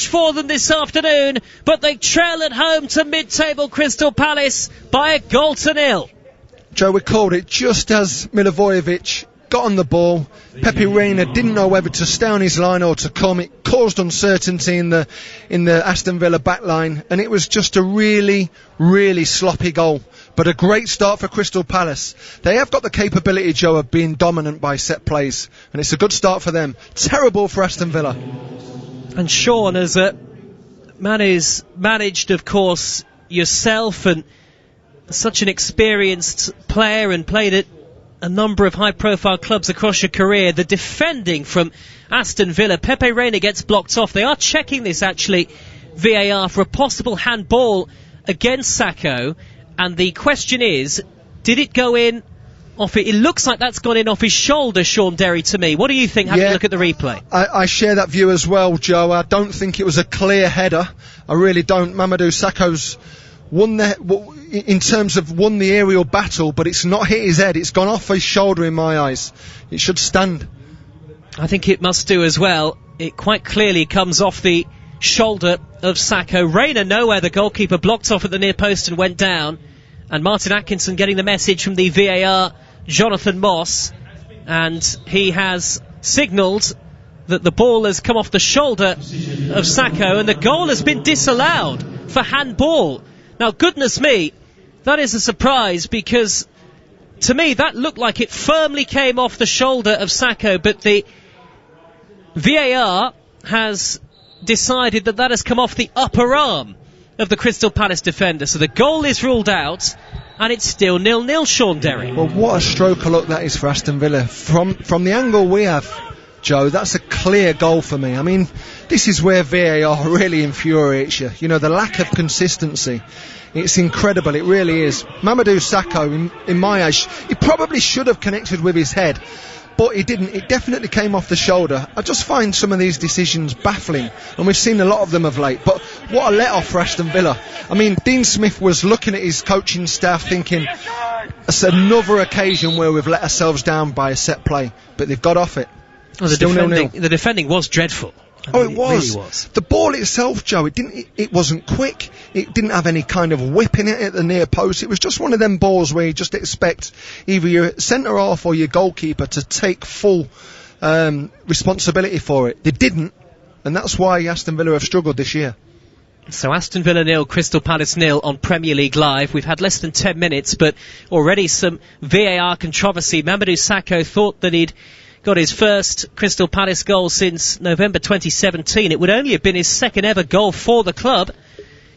for them this afternoon, but they trail at home to mid-table Crystal Palace by 1-0. Joe, we called it just as Milivojevic got on the ball. Pepe Reina didn't know whether to stay on his line or to come. It caused uncertainty in the Aston Villa back line, and it was just a really, really sloppy goal. But a great start for Crystal Palace. They have got the capability, Joe, of being dominant by set plays, and it's a good start for them. Terrible for Aston Villa. And Sean, as a man who's managed, of course, yourself and such an experienced player and played at a number of high-profile clubs across your career, the defending from Aston Villa, Pepe Reina gets blocked off. They are checking this, actually, VAR, for a possible handball against Sakho, and the question is, did it go in off it? It looks like that's gone in off his shoulder, Sean Derry, to me. What do you think, having a look at the replay? I share that view as well, Joe. I don't think it was a clear header. I really don't. Mamadou Sakho's won the aerial battle, but it's not hit his head. It's gone off his shoulder in my eyes. It should stand. I think it must do as well. It quite clearly comes off the shoulder of Sakho. Reina nowhere, the goalkeeper blocked off at the near post and went down. And Martin Atkinson getting the message from the VAR, Jonathan Moss, and he has signalled that the ball has come off the shoulder of Sakho, and the goal has been disallowed for handball. Now, goodness me, that is a surprise, because to me that looked like it firmly came off the shoulder of Sakho, but the VAR has decided that that has come off the upper arm of the Crystal Palace defender. So the goal is ruled out, and it's still 0-0, Sean Derry. Well, what a stroke of luck that is for Aston Villa. From the angle we have, Joe, that's a clear goal for me. I mean, this is where VAR really infuriates you. You know, the lack of consistency. It's incredible, it really is. Mamadou Sakho, in my eyes, he probably should have connected with his head, but he didn't. It definitely came off the shoulder. I just find some of these decisions baffling, and we've seen a lot of them of late. But what a let-off for Aston Villa. I mean, Dean Smith was looking at his coaching staff thinking, it's another occasion where we've let ourselves down by a set play, but they've got off it. Well, the defending was dreadful. It was. Really was. The ball itself, Joe, it wasn't quick. It didn't have any kind of whip in it at the near post. It was just one of them balls where you just expect either your centre half or your goalkeeper to take full responsibility for it. They didn't, and that's why Aston Villa have struggled this year. So Aston Villa 0, Crystal Palace 0 on Premier League Live. We've had less than 10 minutes, but already some VAR controversy. Mamadou Sakho thought that he'd got his first Crystal Palace goal since November 2017. It would only have been his second ever goal for the club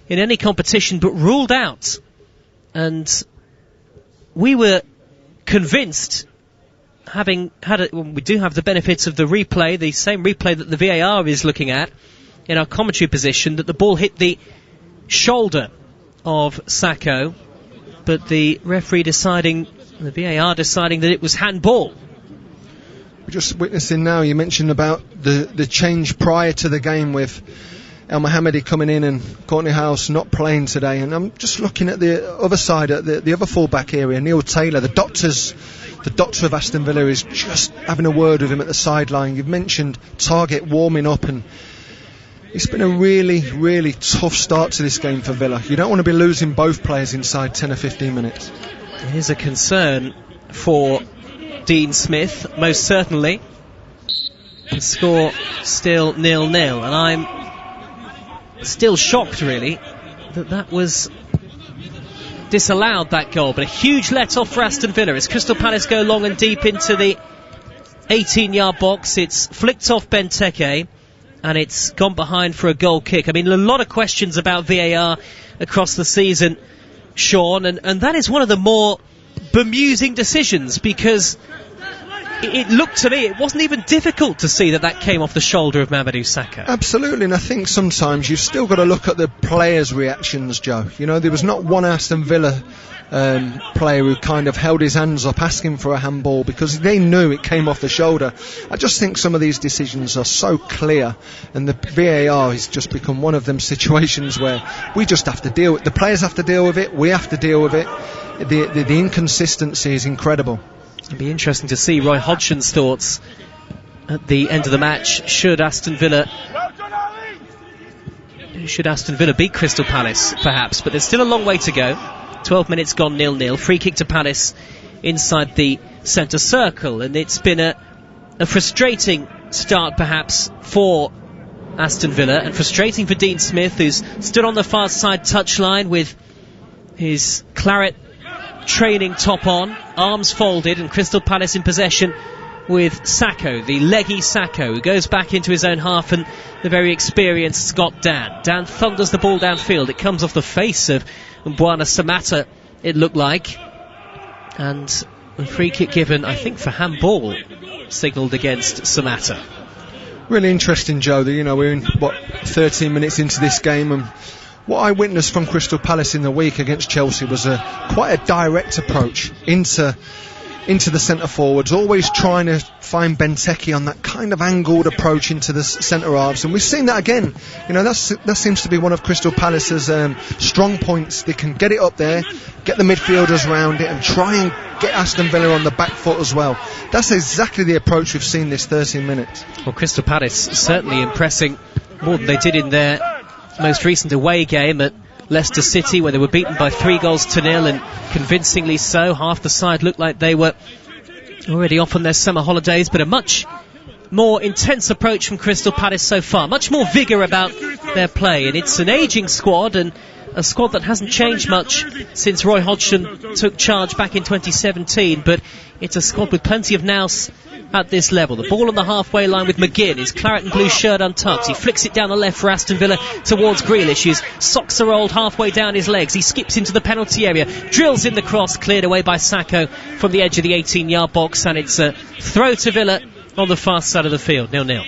in any competition, but ruled out. And we were convinced, having had we do have the benefits of the replay, the same replay that the VAR is looking at in our commentary position, that the ball hit the shoulder of Sakho, but the referee deciding, the VAR deciding that it was handball. We're just witnessing now, you mentioned about the change prior to the game with El Mohammadi coming in and Courtney House not playing today, and I'm just looking at the other side, at the other full-back area, Neil Taylor, the doctor of Aston Villa, is just having a word with him at the sideline. You've mentioned Target warming up, and it's been a really, really tough start to this game for Villa. You don't want to be losing both players inside 10 or 15 minutes. It is a concern for Dean Smith, most certainly. The score still 0-0, and I'm still shocked, really, that was disallowed, that goal. But a huge let-off for Aston Villa as Crystal Palace go long and deep into the 18-yard box. It's flicked off Benteke, and it's gone behind for a goal kick. I mean, a lot of questions about VAR across the season, Sean, and that is one of the more bemusing decisions, because it looked to me, it wasn't even difficult to see that came off the shoulder of Mamadou Sakho. Absolutely, and I think sometimes you've still got to look at the players' reactions, Joe. You know, there was not one Aston Villa player who kind of held his hands up asking for a handball, because they knew it came off the shoulder. I just think some of these decisions are so clear, and the VAR has just become one of them situations where we just have to deal with it. The players have to deal with it, we have to deal with it. The inconsistency is incredible. It'll be interesting to see Roy Hodgson's thoughts at the end of the match, should Aston Villa should Aston Villa beat Crystal Palace, perhaps, but there's still a long way to go. 12 minutes gone, 0-0. Free kick to Palace inside the centre circle, and it's been a frustrating start, perhaps, for Aston Villa, and frustrating for Dean Smith, who's stood on the far side touchline with his claret training top on, arms folded, and Crystal Palace in possession with Sacco, the leggy Sacco, who goes back into his own half, and the very experienced Scott Dan. Dan thunders the ball downfield. It comes off the face of Mbwana Samatta, it looked like, and a free kick given, I think, for handball signalled against Samatta. Really interesting, Joe, that, we're in 13 minutes into this game, and what I witnessed from Crystal Palace in the week against Chelsea was quite a direct approach into the centre forwards, always trying to find Benteke on that kind of angled approach into the centre halves, and we've seen that again. That seems to be one of Crystal Palace's strong points. They can get it up there, get the midfielders round it, and try and get Aston Villa on the back foot as well. That's exactly the approach we've seen this 13 minutes. Well, Crystal Palace certainly impressing more than they did in their most recent away game at Leicester City, where they were beaten by 3-0, and convincingly so. Half the side looked like they were already off on their summer holidays, but a much more intense approach from Crystal Palace so far, much more vigour about their play, and it's an ageing squad, and a squad that hasn't changed much since Roy Hodgson took charge back in 2017, but it's a squad with plenty of nous at this level. The ball on the halfway line with McGinn, his claret and blue shirt untucked. He flicks it down the left for Aston Villa towards Grealish, whose socks are rolled halfway down his legs. He skips into the penalty area, drills in the cross, cleared away by Sacco from the edge of the 18-yard box, and it's a throw to Villa on the far side of the field, 0-0.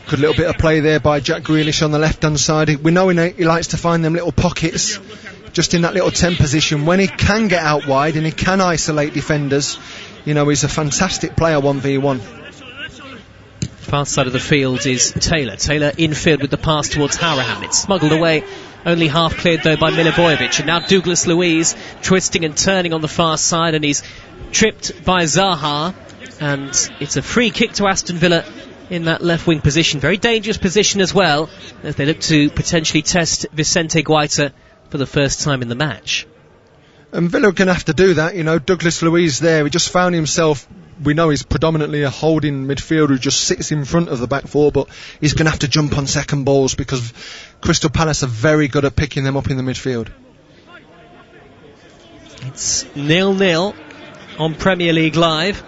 Good little bit of play there by Jack Grealish on the left-hand side. We know he likes to find them little pockets, just in that little 10 position, when he can get out wide and he can isolate defenders. He's a fantastic player 1v1. Far side of the field is Taylor. Taylor infield with the pass towards Harahan. It's smuggled away, only half cleared though by Milivojevic. And now Douglas Luiz twisting and turning on the far side, and he's tripped by Zaha. And it's a free kick to Aston Villa in that left wing position. Very dangerous position as well, as they look to potentially test Vicente Guaita for the first time in the match. And Villa are going to have to do that. Douglas Luiz there, he just found himself, we know he's predominantly a holding midfielder who just sits in front of the back four, but he's going to have to jump on second balls because Crystal Palace are very good at picking them up in the midfield. It's 0-0 on Premier League Live,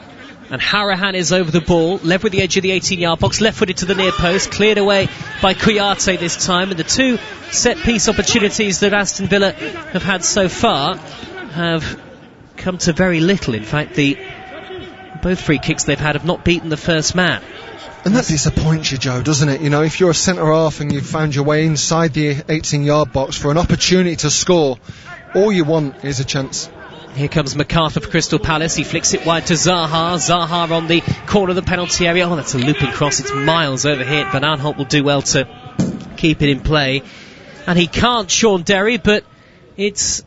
and Harahan is over the ball, left with the edge of the 18-yard box, left-footed to the near post, cleared away by Kouyaté this time, and the two set-piece opportunities that Aston Villa have had so far have come to very little. In fact, both free kicks they've had have not beaten the first man. And that disappoints you, Joe, doesn't it? If you're a centre-half and you've found your way inside the 18-yard box for an opportunity to score, all you want is a chance. Here comes MacArthur for Crystal Palace. He flicks it wide to Zaha. Zaha on the corner of the penalty area. Oh, that's a looping cross. It's miles overhit. Van Aanholt will do well to keep it in play. And he can't, Sean Derry, but it's,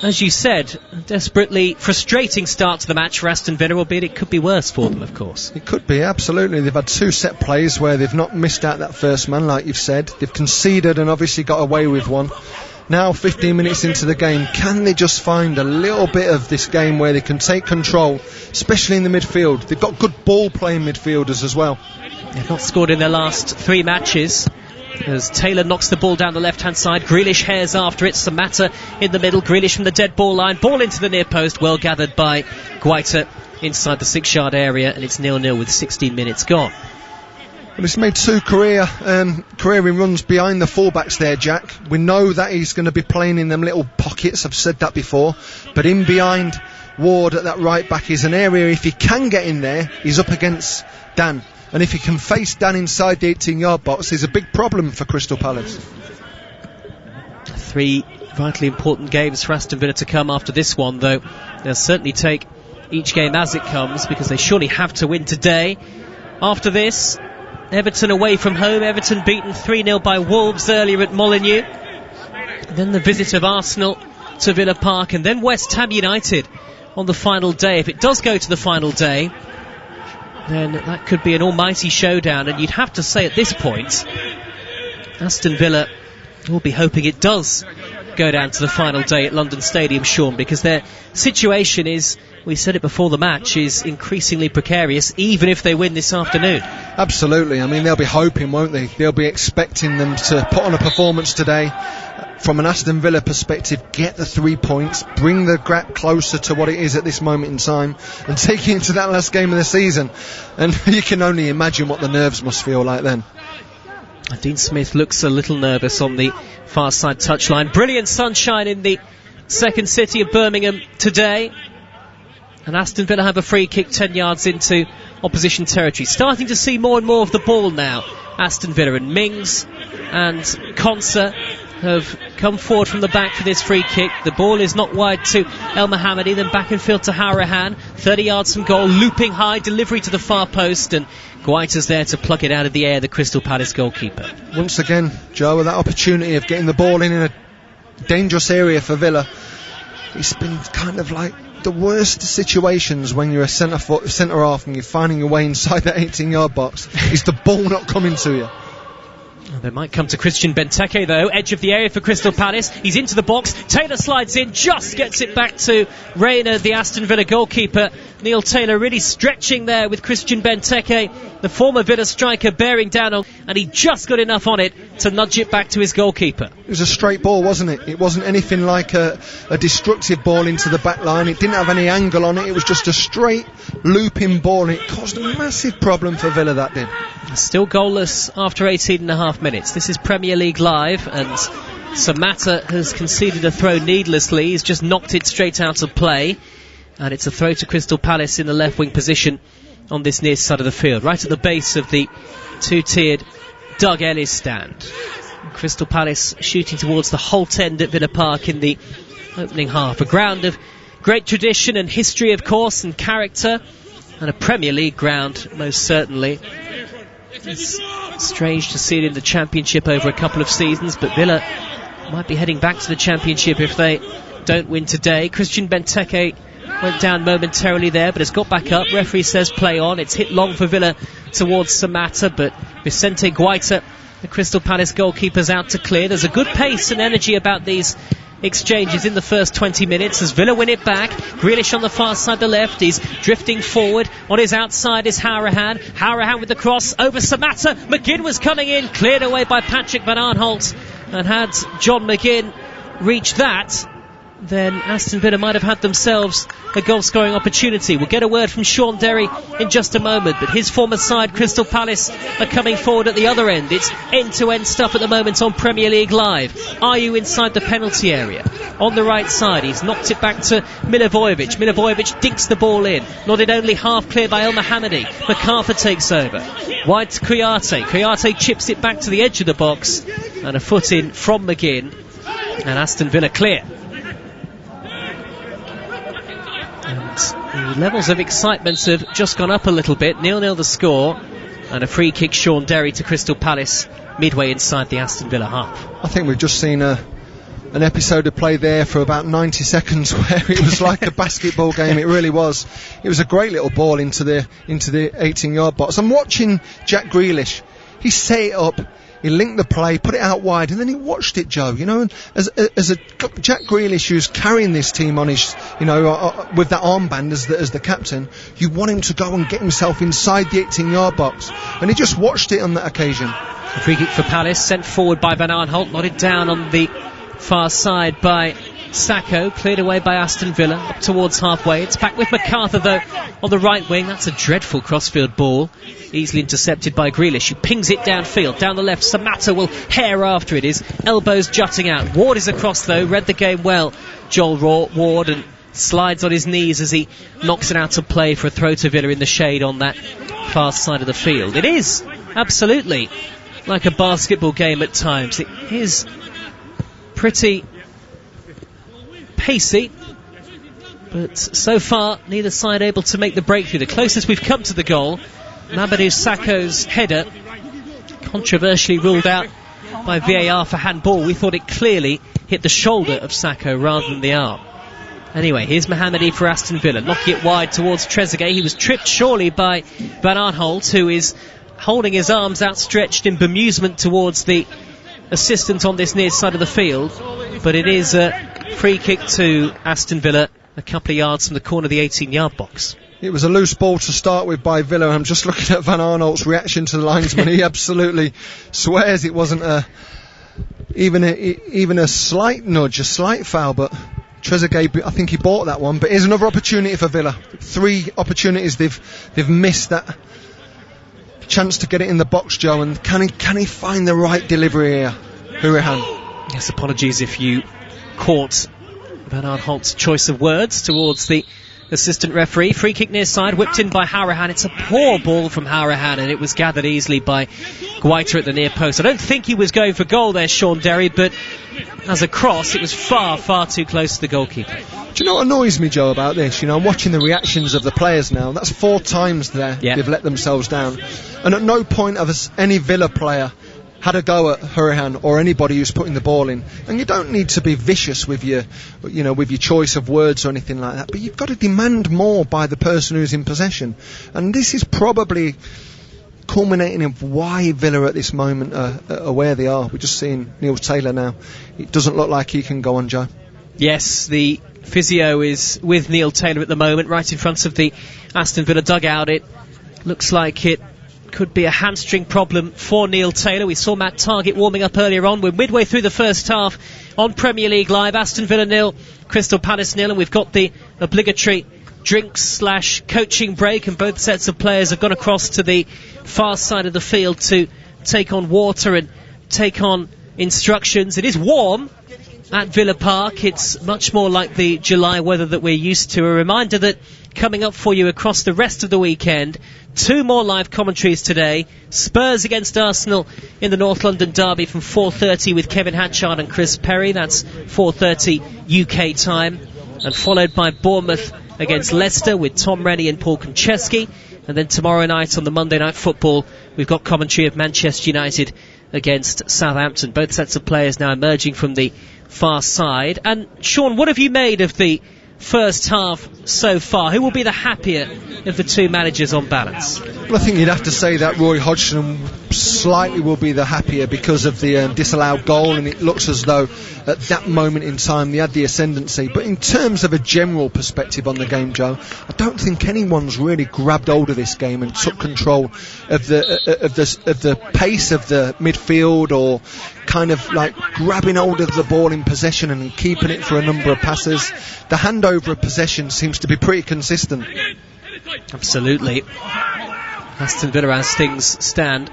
as you said, a desperately frustrating start to the match for Aston Villa, albeit it could be worse for them, of course. It could be, absolutely. They've had two set plays where they've not missed out that first man, like you've said. They've conceded and obviously got away with one. Now 15 minutes into the game, can they just find a little bit of this game where they can take control, especially in the midfield? They've got good ball playing midfielders as well. They've not scored in their last three matches, as Taylor knocks the ball down the left hand side. Grealish hares after it. Samatta in the middle. Grealish from the dead ball line, ball into the near post, well gathered by Guaita inside the 6-yard area, and it's 0-0 with 16 minutes gone. Well, he's made two careering runs behind the fullbacks there, Jack. We know that he's going to be playing in them little pockets, I've said that before, but in behind Ward at that right back is an area, if he can get in there, he's up against Dan, and if he can face Dan inside the 18-yard box, there's a big problem for Crystal Palace. 3 vitally important games for Aston Villa to come after this one, though they'll certainly take each game as it comes, because they surely have to win today. After this, Everton away from home. Everton beaten 3-0 by Wolves earlier at Molineux. Then the visit of Arsenal to Villa Park, and then West Ham United on the final day. If it does go to the final day, then that could be an almighty showdown, and you'd have to say at this point Aston Villa We'll be hoping it does go down to the final day at London Stadium, Sean, because their situation is, we said it before the match, is increasingly precarious, even if they win this afternoon. Absolutely. I mean, they'll be hoping, won't they? They'll be expecting them to put on a performance today. From an Aston Villa perspective, get the 3 points, bring the gap closer to what it is at this moment in time, and take it into that last game of the season. And you can only imagine what the nerves must feel like then. Dean Smith looks a little nervous on the far side touchline. Brilliant sunshine in the second city of Birmingham today. And Aston Villa have a free kick 10 yards into opposition territory. Starting to see more and more of the ball now. Aston Villa and Mings and Konsa have come forward from the back for this free kick. The ball is not wide to El Mohammadi, then back in field to Harahan. 30 yards from goal, looping high, delivery to the far post, and Guaita's there to pluck it out of the air, the Crystal Palace goalkeeper. Once again, Joe, with that opportunity of getting the ball in a dangerous area for Villa, it's been kind of like the worst situations when you're a centre half and you're finding your way inside that 18-yard box. Is the ball not coming to you? They might come to Christian Benteke though, edge of the area for Crystal Palace. He's into the box, Taylor slides in, just gets it back to Reina, the Aston Villa goalkeeper. Neil Taylor really stretching there with Christian Benteke, the former Villa striker, bearing down on, and he just got enough on it to nudge it back to his goalkeeper. It was a straight ball, wasn't it? It wasn't anything like a destructive ball into the back line. It didn't have any angle on it. It was just a straight looping ball, and it caused a massive problem for Villa, that did. Still goalless after 18.5 minutes. This is Premier League Live, and Samatta has conceded a throw needlessly. He's just knocked it straight out of play, and it's a throw to Crystal Palace in the left wing position on this near side of the field, right at the base of the two-tiered Doug Ellis stand. Crystal Palace shooting towards the Holt end at Villa Park in the opening half. A ground of great tradition and history, of course, and character, and a Premier League ground, most certainly. It's strange to see it in the Championship over a couple of seasons, but Villa might be heading back to the Championship if they don't win today. Christian Benteke went down momentarily there, but has got back up. Referee says play on. It's hit long for Villa towards Samatta, but Vicente Guaita, the Crystal Palace goalkeeper's out to clear. There's a good pace and energy about these exchanges in the first 20 minutes as Villa win it back. Grealish on the far side, the left. He's drifting forward. On his outside is Harahan. Harahan with the cross over Samatta. McGinn was coming in, cleared away by Patrick Van Aanholt. And had John McGinn reached that, then Aston Villa might have had themselves a goal-scoring opportunity. We'll get a word from Sean Derry in just a moment, but his former side, Crystal Palace, are coming forward at the other end. It's end-to-end stuff at the moment on Premier League Live. Are you inside the penalty area? On the right side, he's knocked it back to Milivojevic. Milivojevic dinks the ball in. Nodded only half clear by El Mohammadi. MacArthur takes over. Wide to Kouyaté. Kouyaté chips it back to the edge of the box, and a foot in from McGinn, and Aston Villa clear. The levels of excitement have just gone up a little bit. 0-0 the score, and a free kick, Sean Derry, to Crystal Palace midway inside the Aston Villa half. I think we've just seen an episode of play there for about 90 seconds where it was like a basketball game. It really was. It was a great little ball into the 18-yard box. I'm watching Jack Grealish. He set it up, he linked the play, put it out wide, and then he watched it, Joe. You know, and as a Jack Grealish who's carrying this team on his, with that armband as the captain, you want him to go and get himself inside the 18-yard box, and he just watched it on that occasion. A free kick for Palace, sent forward by Van Aanholt, nodded down on the far side by Sacco, cleared away by Aston Villa, up towards halfway. It's back with MacArthur though on the right wing. That's a dreadful crossfield ball, easily intercepted by Grealish, who pings it downfield. Down the left, Samatta will hair after it, his elbows jutting out. Ward is across though, read the game well, Joel Ward, and slides on his knees as he knocks it out of play for a throw to Villa in the shade on that far side of the field. It is absolutely like a basketball game at times. It is pretty pacey, but so far neither side able to make the breakthrough. The closest we've come to the goal, Mamadou Sakho's header, controversially ruled out by VAR for handball. We thought it clearly hit the shoulder of Sacco rather than the arm. Anyway, here's Mohammadi for Aston Villa, knocking it wide towards Trezeguet. He was tripped surely by Van Aanholt, who is holding his arms outstretched in bemusement towards the assistant on this near side of the field, but it is a free kick to Aston Villa, a couple of yards from the corner of the 18-yard box. It was a loose ball to start with by Villa. I'm just looking at Van Aanholt's reaction to the linesman. He absolutely swears it wasn't even a slight nudge, a slight foul, but Trezeguet, I think he bought that one. But here's another opportunity for Villa. 3 opportunities they've missed that chance to get it in the box, Joe. And can he find the right delivery here, Hourihan? Yes, apologies if you caught Van Aanholt's choice of words towards the assistant referee. Free kick near side, whipped in by Hourihan. It's a poor ball from Hourihan, and it was gathered easily by Guaita at the near post. I don't think he was going for goal there, Sean Derry, but as a cross, it was far, far too close to the goalkeeper. Do you know what annoys me, Joe, about this? You know, I'm watching the reactions of the players now. That's 4 times there they've let themselves down. And at no point has any Villa player had a go at Hourihan or anybody who's putting the ball in. And you don't need to be vicious with your choice of words or anything like that, but you've got to demand more by the person who's in possession. And this is probably culminating in why Villa at this moment are where they are. We're just seeing Neil Taylor now. It doesn't look like he can go on, Joe. Yes, the physio is with Neil Taylor at the moment, right in front of the Aston Villa dugout. It looks like it could be a hamstring problem for Neil Taylor. We saw Matt Targett warming up earlier on. We're midway through the first half on Premier League Live. Aston Villa 0, Crystal Palace 0, and we've got the obligatory drink/coaching break, and both sets of players have gone across to the far side of the field to take on water and take on instructions. It is warm at Villa Park. It's much more like the July weather that we're used to. A reminder that coming up for you across the rest of the weekend, 2 more live commentaries today. Spurs against Arsenal in the North London derby from 4:30 with Kevin Hatchard and Chris Perry. That's 4:30 UK time. And followed by Bournemouth against Leicester with Tom Rennie and Paul Konchesky. And then tomorrow night on the Monday Night Football, we've got commentary of Manchester United against Southampton. Both sets of players now emerging from the far side. And Sean, what have you made of the first half so far? Who will be the happier of the 2 managers on balance? Well, I think you'd have to say that Roy Hodgson slightly will be the happier because of the disallowed goal, and it looks as though at that moment in time they had the ascendancy. But in terms of a general perspective on the game, Joe, I don't think anyone's really grabbed hold of this game and took control of the pace of the midfield, or kind of like grabbing hold of the ball in possession and keeping it for a number of passes. The handover of possession seems to be pretty consistent. Absolutely. Aston Villa, as things stand,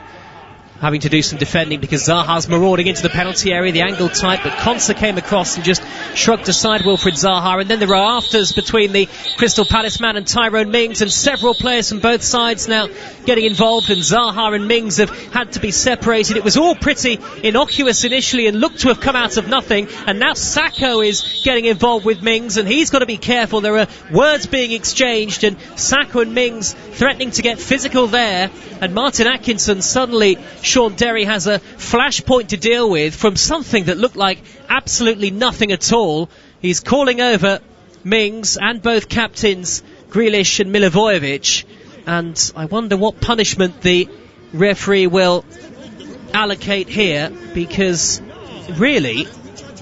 having to do some defending because Zaha's marauding into the penalty area, the angle tight, but Konsa came across and just shrugged aside Wilfried Zaha. And then there are afters between the Crystal Palace man and Tyrone Mings, and several players from both sides now getting involved, and Zaha and Mings have had to be separated. It was all pretty innocuous initially and looked to have come out of nothing, and now Sakho is getting involved with Mings, and he's got to be careful. There are words being exchanged, and Sakho and Mings threatening to get physical there, and Martin Atkinson suddenly, Sean Derry, has a flashpoint to deal with from something that looked like absolutely nothing at all. He's calling over Mings and both captains Grealish and Milivojevic, and I wonder what punishment the referee will allocate here, because really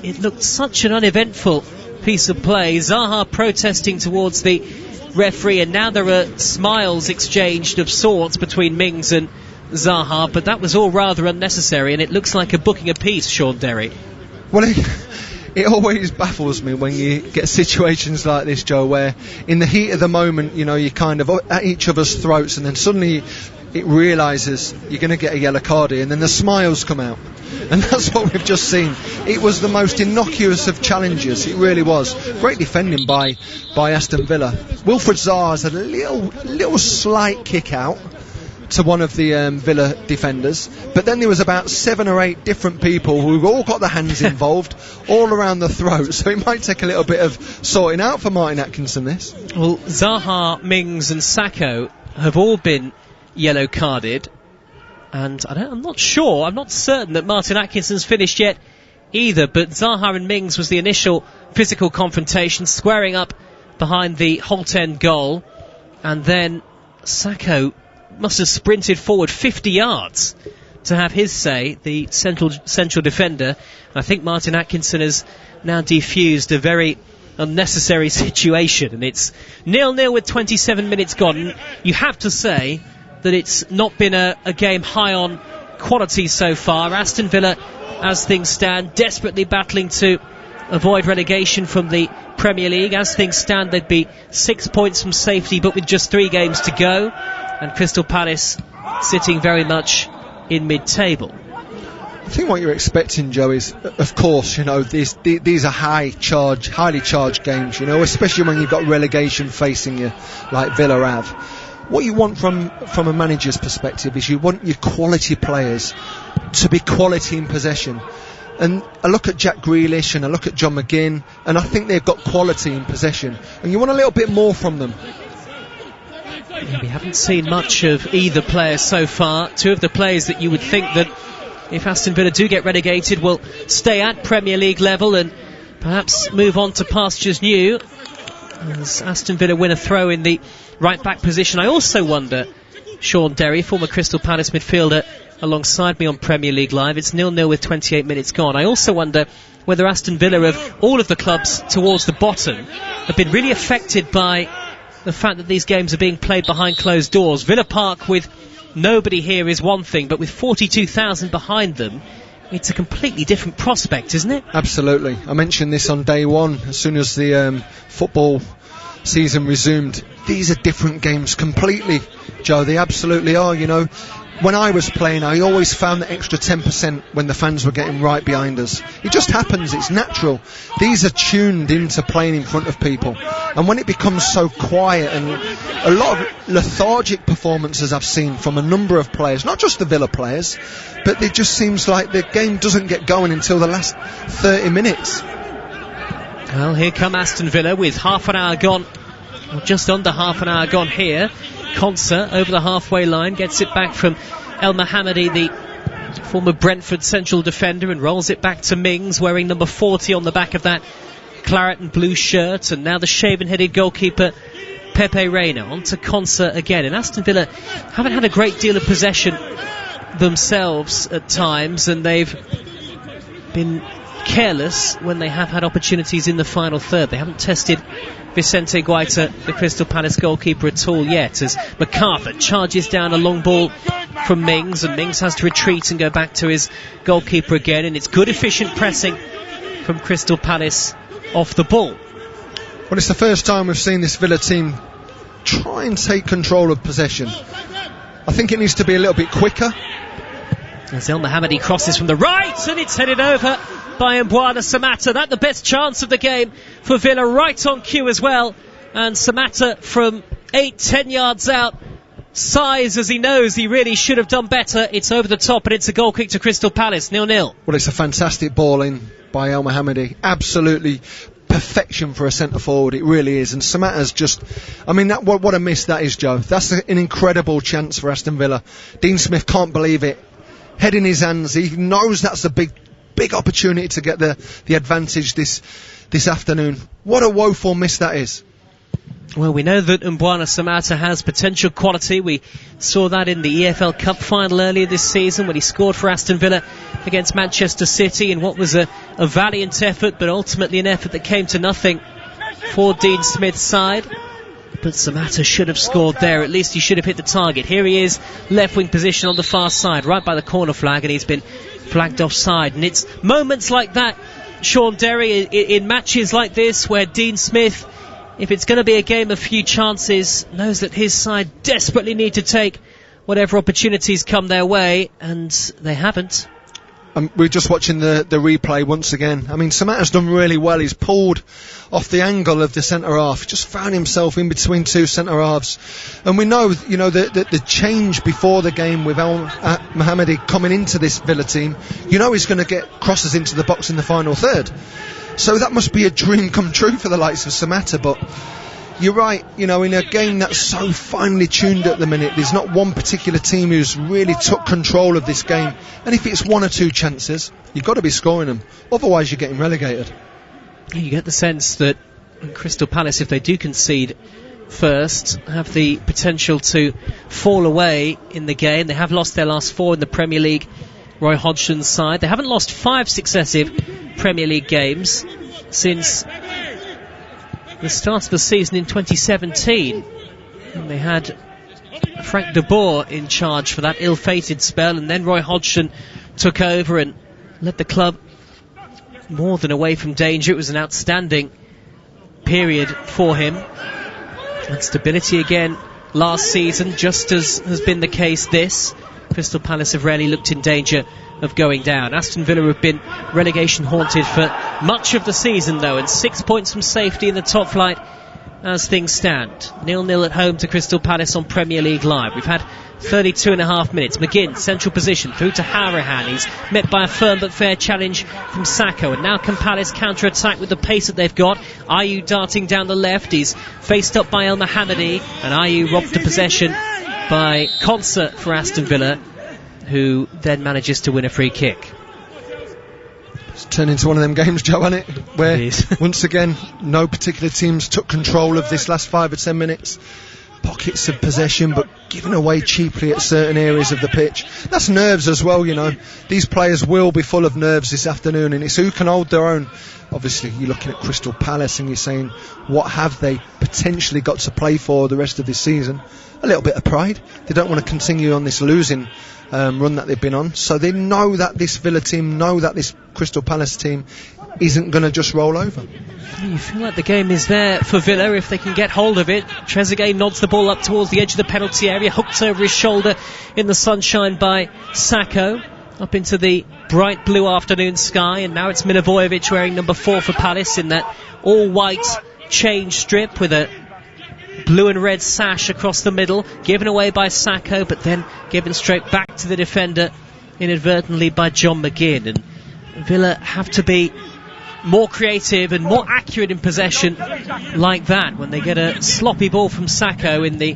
it looked such an uneventful piece of play. Zaha protesting towards the referee, and now there are smiles exchanged of sorts between Mings and Zaha, but that was all rather unnecessary, and it looks like a booking apiece, Sean Derry. Well, it always baffles me when you get situations like this, Joe, where in the heat of the moment, you know, you're kind of at each other's throats, and then suddenly it realises you're going to get a yellow card here, and then the smiles come out. And that's what we've just seen. It was the most innocuous of challenges. It really was. Great defending by Aston Villa. Wilfried Zaha's had a little slight kick out to one of the Villa defenders, but then there was about 7 or 8 different people who all got their hands involved all around the throat, so it might take a little bit of sorting out for Martin Atkinson, this. Well, Zaha, Mings and Sakho have all been yellow carded, and I'm not certain that Martin Atkinson's finished yet either, but Zaha and Mings was the initial physical confrontation, squaring up behind the Holt End goal, and then Sakho must have sprinted forward 50 yards to have his say, the central defender. I think Martin Atkinson has now defused a very unnecessary situation, and it's 0-0 with 27 minutes gone. You have to say that it's not been a game high on quality so far. Aston Villa, as things stand, desperately battling to avoid relegation from the Premier League. As things stand, they'd be 6 points from safety, but with just 3 games to go. And Crystal Palace sitting very much in mid-table. I think what you're expecting, Joe, is, of course, these are highly charged games, especially when you've got relegation facing you, like Villa have. What you want from a manager's perspective is you want your quality players to be quality in possession. And I look at Jack Grealish and I look at John McGinn, and I think they've got quality in possession. And you want a little bit more from them. We haven't seen much of either player so far. Two of the players that you would think that if Aston Villa do get relegated will stay at Premier League level and perhaps move on to pastures new, as Aston Villa win a throw in the right back position. I also wonder, Sean Derry, former Crystal Palace midfielder, alongside me on Premier League Live, it's 0-0 with 28 minutes gone. I also wonder whether Aston Villa, of all of the clubs towards the bottom, have been really affected by the fact that these games are being played behind closed doors. Villa Park with nobody here is one thing, but with 42,000 behind them, it's a completely different prospect, isn't it? Absolutely. I mentioned this on day one, as soon as the football season resumed. These are different games completely, Joe. They absolutely are. When I was playing, I always found the extra 10% when the fans were getting right behind us. It just happens, it's natural. These are tuned into playing in front of people. And when it becomes so quiet, and a lot of lethargic performances I've seen from a number of players, not just the Villa players, but it just seems like the game doesn't get going until the last 30 minutes. Well, here come Aston Villa with half an hour gone, or just under half an hour gone here. Konsa over the halfway line, gets it back from El Mohammadi, the former Brentford central defender, and rolls it back to Mings, wearing number 40 on the back of that claret and blue shirt. And now the shaven-headed goalkeeper Pepe Reina, on to Konsa again. And Aston Villa haven't had a great deal of possession themselves at times, and they've been careless when they have had opportunities in the final third. They haven't tested Vicente Guaita, the Crystal Palace goalkeeper, at all yet, as MacArthur charges down a long ball from Mings, and Mings has to retreat and go back to his goalkeeper again. And it's good efficient pressing from Crystal Palace off the ball. Well, it's the first time we've seen this Villa team try and take control of possession. I think it needs to be a little bit quicker. As El Mohammadi crosses from the right, and it's headed over by Mbwana Samatta. That's the best chance of the game for Villa, right on cue as well. And Samatta from 8-10 yards out sighs as he knows he really should have done better. It's over the top, and it's a goal kick to Crystal Palace, 0-0. Well, it's a fantastic ball in by El Mohammadi. Absolutely perfection for a centre forward, it really is. And Samatta's just, what a miss that is, Joe. That's an incredible chance for Aston Villa. Dean Smith can't believe it. Head in his hands, he knows that's a big opportunity to get the advantage this afternoon. What a woeful miss that is. Well, we know that Mbwana Samatta has potential quality. We saw that in the EFL Cup final earlier this season when he scored for Aston Villa against Manchester City in what was a valiant effort, but ultimately an effort that came to nothing for Dean Smith's side. But Samatta should have scored there. At least he should have hit the target. Here he is, left wing position on the far side, right by the corner flag, and he's been flagged offside. And it's moments like that, Sean Derry, in matches like this, where Dean Smith, if it's going to be a game of few chances, knows that his side desperately need to take whatever opportunities come their way, and they haven't. We're just watching the replay once again. Samatta's done really well. He's pulled off the angle of the centre half. Just found himself in between two centre halves. And we know, the change before the game with El Mohammadi coming into this Villa team, he's going to get crosses into the box in the final third. So that must be a dream come true for the likes of Samatta. But you're right, in a game that's so finely tuned at the minute, there's not one particular team who's really took control of this game. And if it's one or two chances, you've got to be scoring them. Otherwise, you're getting relegated. You get the sense that Crystal Palace, if they do concede first have the potential to fall away in the game. They have lost their last 4 in the Premier League, Roy Hodgson's side. They haven't lost 5 successive Premier League games since the start of the season in 2017. And they had Frank de Boer in charge for that ill-fated spell, and then Roy Hodgson took over and led the club more than away from danger. It was an outstanding period for him. And stability again last season, just as has been the case this. Crystal Palace have rarely looked in danger of going down. Aston Villa have been relegation haunted for much of the season though, and 6 points from safety in the top flight as things stand. 0-0 at home to Crystal Palace on Premier League Live. We've had 32.5 minutes. McGinn, central position, through to Harahan. He's met by a firm but fair challenge from Sakho. And now can Palace counter-attack with the pace that they've got. Ayew darting down the left. He's faced up by El Mohammadi. And Ayew robbed the possession by Concert for Aston Villa, who then manages to win a free kick. It's turned into one of them games, Joe, hasn't it? Where, once again, no particular teams took control of this last 5 or 10 minutes. Pockets of possession, but given away cheaply at certain areas of the pitch. That's nerves as well, you know. These players will be full of nerves this afternoon, and it's who can hold their own. Obviously, you're looking at Crystal Palace and you're saying, what have they potentially got to play for the rest of this season? A little bit of pride. They don't want to continue on this losing run that they've been on. So they know that this Villa team, know that this Crystal Palace team isn't going to just roll over. You feel like the game is there for Villa if they can get hold of it. Trezeguet nods the ball up towards the edge of the penalty area, hooked over his shoulder in the sunshine by Sakho, up into the bright blue afternoon sky. And now it's Milivojevic wearing number 4 for Palace in that all-white change strip with a blue and red sash across the middle, given away by Sakho, but then given straight back to the defender inadvertently by John McGinn. And Villa have to be more creative and more accurate in possession like that when they get a sloppy ball from Sakho in the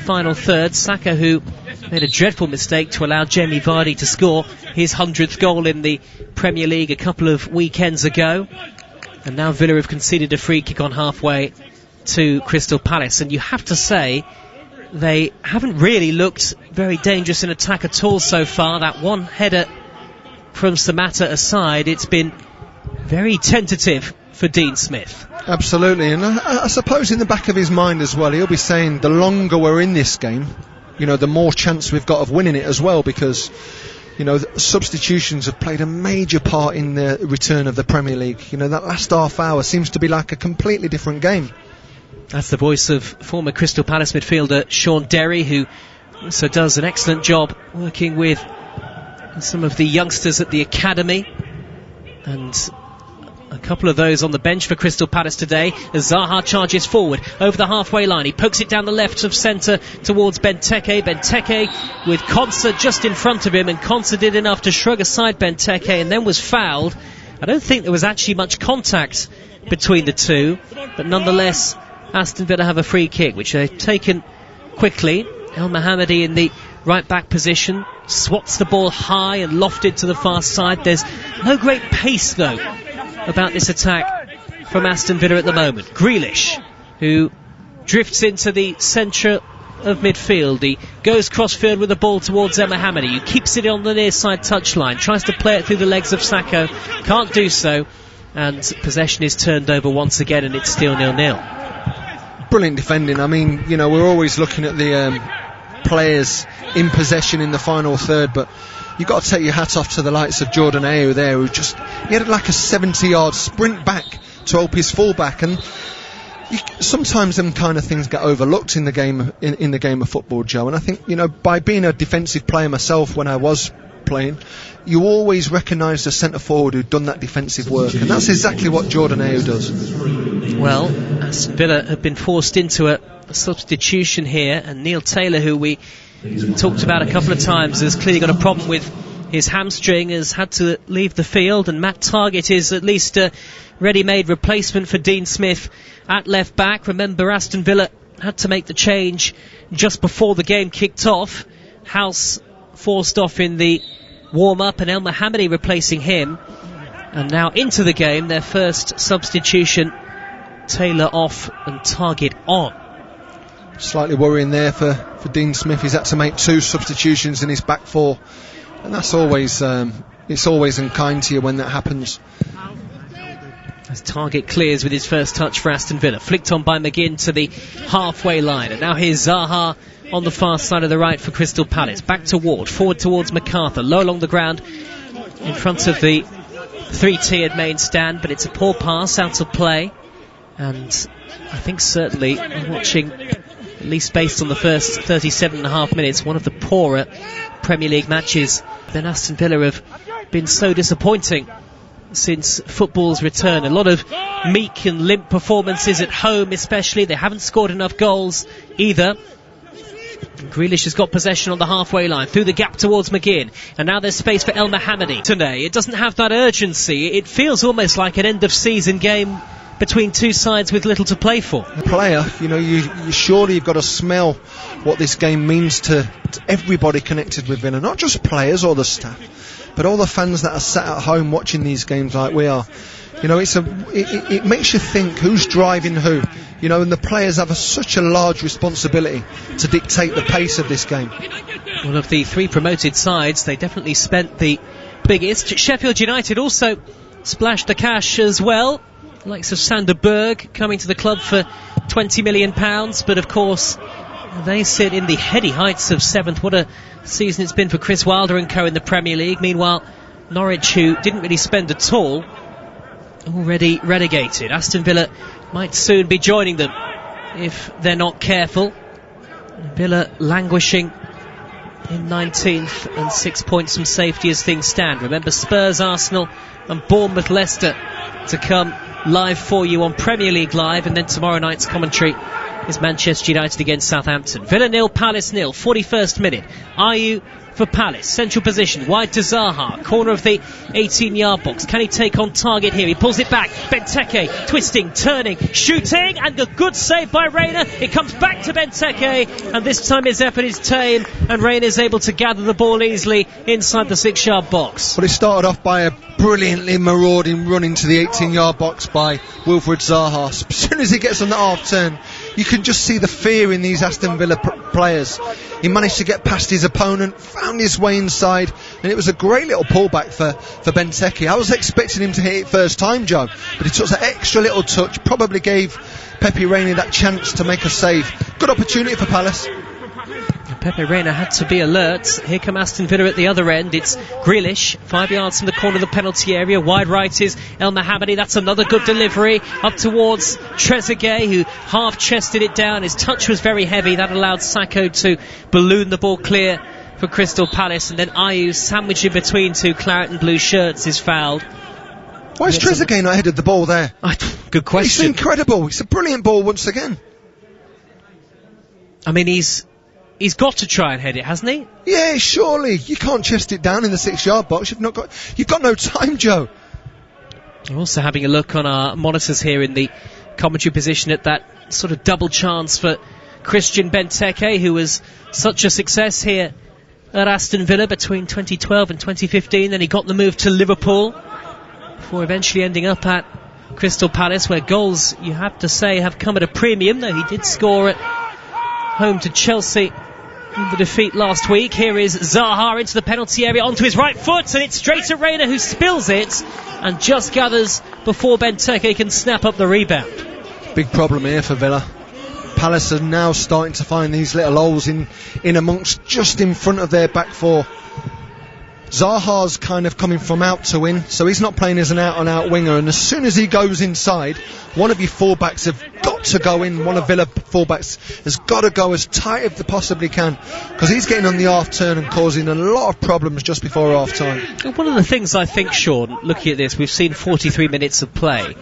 final third. Sakho, who made a dreadful mistake to allow Jamie Vardy to score his 100th goal in the Premier League a couple of weekends ago. And now Villa have conceded a free kick on halfway to Crystal Palace, and you have to say they haven't really looked very dangerous in attack at all so far. That one header from Samatta aside, it's been very tentative for Dean Smith. Absolutely, and I suppose in the back of his mind as well, he'll be saying the longer we're in this game, you know, the more chance we've got of winning it as well, because, you know, substitutions have played a major part in the return of the Premier League. You know, that last half hour seems to be like a completely different game. That's the voice of former Crystal Palace midfielder Sean Derry, who also does an excellent job working with some of the youngsters at the academy, and a couple of those on the bench for Crystal Palace today as Zaha charges forward over the halfway line. He pokes it down the left of centre towards Benteke. Benteke with Concert just in front of him, and Concert did enough to shrug aside Benteke and then was fouled. I don't think there was actually much contact between the two, but nonetheless Aston Villa have a free kick which they've taken quickly. El Mohammadi in the right back position swats the ball high and lofted to the far side. There's no great pace though about this attack from Aston Villa at the moment. Grealish, who drifts into the centre of midfield. He goes cross-field with the ball towards El Mohammadi, who keeps it on the near side touchline, tries to play it through the legs of Sakho, can't do so, and possession is turned over once again, and it's still 0-0. Brilliant defending. I mean, you know, we're always looking at the players in possession in the final third, but you've got to take your hat off to the likes of Jordan Ayew there, who just, he had like a 70-yard sprint back to help his fullback, and sometimes them kind of things get overlooked in the game in the game of football, Joe. And I think, you know, by being a defensive player myself when I was playing, you always recognise the centre forward who'd done that defensive work, and that's exactly what Jordan Ayew does. Well, Aston Villa have been forced into a substitution here, and Neil Taylor, who we talked about a couple of times, has clearly got a problem with his hamstring, has had to leave the field, and Matt Targett is at least a ready-made replacement for Dean Smith at left back. Remember, Aston Villa had to make the change just before the game kicked off. House forced off in the warm-up, and El Mohammadi replacing him. And now into the game, their first substitution, Taylor off and Targett on. Slightly worrying there for Dean Smith. He's had to make 2 substitutions in his back 4, and that's always it's always unkind to you when that happens. As Target clears with his first touch for Aston Villa, flicked on by McGinn to the halfway line, and now here's Zaha on the far side of the right for Crystal Palace. Back to Ward, forward towards MacArthur, low along the ground in front of the 3-tiered main stand, but it's a poor pass out of play, and I think certainly watching, at least based on the first 37.5 minutes, one of the poorer Premier League matches. Then Aston Villa have been so disappointing since football's return. A lot of meek and limp performances at home especially. They haven't scored enough goals either. Grealish has got possession on the halfway line, through the gap towards McGinn, and now there's space for El Mohammadi. Today, it doesn't have that urgency. It feels almost like an end-of-season game between two sides with little to play for. The player, you surely you've got to smell what this game means to everybody connected with Villa, not just players or the staff, but all the fans that are sat at home watching these games like we are. It makes you think who's driving who, and the players have such a large responsibility to dictate the pace of this game. One of the 3 promoted sides, they definitely spent the biggest. Sheffield United also splashed the cash as well. The likes of Sander Berg coming to the club for £20 million, but of course they sit in the heady heights of 7th. What a season it's been for Chris Wilder and co in the Premier League. Meanwhile, Norwich, who didn't really spend at all, already relegated. Aston Villa might soon be joining them if they're not careful. Villa languishing in 19th and 6 points from safety as things stand. Remember, Spurs, Arsenal and Bournemouth, Leicester to come live for you on Premier League Live, and then tomorrow night's commentary is Manchester United against Southampton. Villa 0, Palace 0, 41st minute. Ayew for Palace, central position, wide to Zaha, corner of the 18-yard box. Can he take on target here? He pulls it back. Benteke twisting, turning, shooting, and a good save by Reina. It comes back to Benteke, and this time his effort is tame, and Reina is able to gather the ball easily inside the 6-yard box. Well, it started off by a brilliantly marauding run into the 18-yard box by Wilfried Zaha. As soon as he gets on the half turn, you can just see the fear in these Aston Villa players. He managed to get past his opponent, found his way inside, and it was a great little pullback for Benteke. I was expecting him to hit it first time, Joe, but he took that extra little touch, probably gave Pepe Reina that chance to make a save. Good opportunity for Palace. Pepe Reina had to be alert. Here come Aston Villa at the other end. It's Grealish, 5 yards from the corner of the penalty area. Wide right is El Mohammadi. That's another good delivery up towards Trezeguet, who half-chested it down. His touch was very heavy. That allowed Sacco to balloon the ball clear for Crystal Palace. And then Ayew, sandwiched in between 2 claret and blue shirts, is fouled. Why is Trezeguet not headed the ball there? Good question. It's incredible. It's a brilliant ball once again. I mean, He's got to try and head it, hasn't he? Yeah, surely. You can't chest it down in the 6-yard box. You've got no time, Joe. We're also having a look on our monitors here in the commentary position at that sort of double chance for Christian Benteke, who was such a success here at Aston Villa between 2012 and 2015. Then he got the move to Liverpool before eventually ending up at Crystal Palace, where goals, you have to say, have come at a premium, though he did score at home to Chelsea in the defeat last week. Here is Zaha into the penalty area, onto his right foot, and it's straight to Reina, who spills it and just gathers before Benteke can snap up the rebound. Big problem here for Villa. Palace are now starting to find these little holes in amongst, just in front of their back 4. Zaha's kind of coming from out to in, so he's not playing as an out-and-out winger, and as soon as he goes inside, one of your fullbacks have got to go in. One of Villa fullbacks has got to go as tight as they possibly can, because he's getting on the half turn and causing a lot of problems just before half time. One of the things I think, Sean, looking at this, we've seen 43 minutes of play.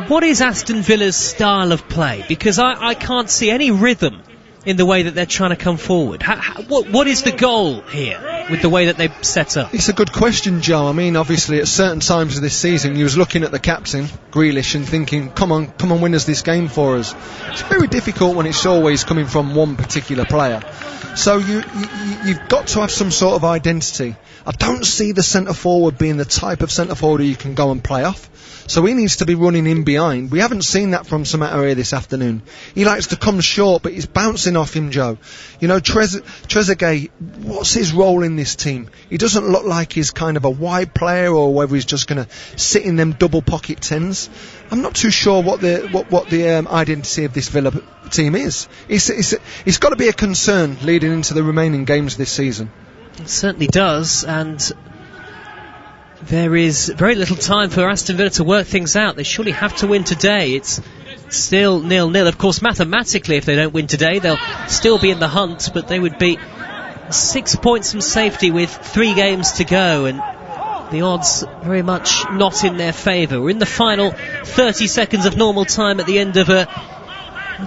What is Aston Villa's style of play? Because I can't see any rhythm in the way that they're trying to come forward. What is the goal here? with the way that they set up? It's a good question, Joe. I mean, obviously, at certain times of this season, you was looking at the captain, Grealish, and thinking, come on, win us this game for us. It's very difficult when it's always coming from one particular player. So you've got to have some sort of identity. I don't see the centre-forward being the type of centre-forward you can go and play off. So he needs to be running in behind. We haven't seen that from Samatta this afternoon. He likes to come short, but he's bouncing off him, Joe. You know, Trezeguet, what's his role in this team? He doesn't look like he's kind of a wide player, or whether he's just going to sit in them double pocket tens. I'm not too sure what the identity of this Villa team is. It's got to be a concern leading into the remaining games this season. It certainly does, and there is very little time for Aston Villa to work things out. They surely have to win today. It's still 0-0. Of course, mathematically, if they don't win today, they'll still be in the hunt, but they would be 6 points from safety with 3 games to go, and the odds very much not in their favour. We're in the final 30 seconds of normal time at the end of a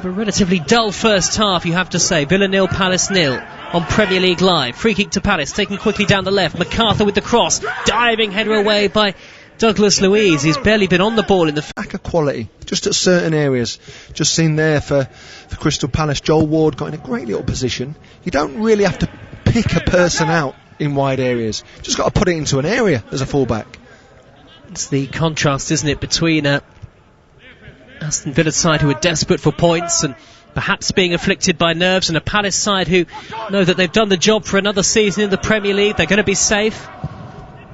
relatively dull first half, you have to say. Villa 0, Palace 0 on Premier League Live. Free kick to Palace, taken quickly down the left. MacArthur with the cross, diving header away by Douglas Luiz. He's barely been on the ball in the lack of quality, just at certain areas. Just seen there for Crystal Palace, Joel Ward got in a great little position. You don't really have to pick a person out in wide areas. Just got to put it into an area as a fullback. It's the contrast, isn't it, between Aston Villa side who are desperate for points and perhaps being afflicted by nerves, and a Palace side who know that they've done the job for another season in the Premier League. They're going to be safe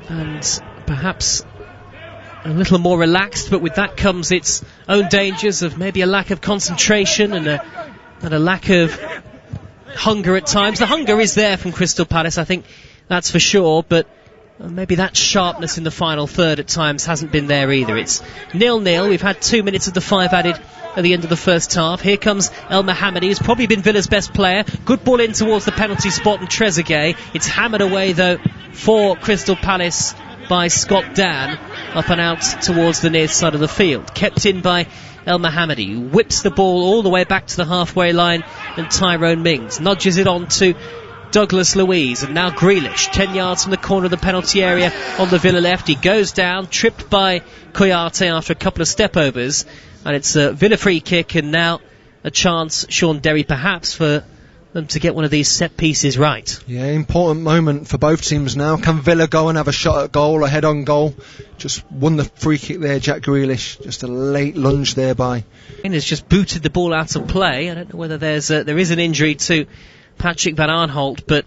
and perhaps a little more relaxed, but with that comes its own dangers of maybe a lack of concentration and a lack of hunger at times. The hunger is there from Crystal Palace, I think that's for sure, but maybe that sharpness in the final third at times hasn't been there either. It's 0-0. We've had 2 minutes of the 5 added at the end of the first half. Here comes El Mohammadi, who's probably been Villa's best player. Good ball in towards the penalty spot, and Trezeguet. It's hammered away though for Crystal Palace by Scott Dan, up and out towards the near side of the field. Kept in by El Mohammadi, who whips the ball all the way back to the halfway line, and Tyrone Mings nudges it on to Douglas Luiz, and now Grealish, 10 yards from the corner of the penalty area on the Villa left. He goes down, tripped by Kouyate after a couple of step-overs, and it's a Villa free kick, and now a chance, Sean Derry, perhaps, for them to get one of these set pieces right. Yeah, important moment for both teams now. Can Villa go and have a shot at goal, a head-on goal? Just won the free kick there, Jack Grealish. Just a late lunge there by... And has just booted the ball out of play. I don't know whether there is an injury to Patrick Van Aanholt, but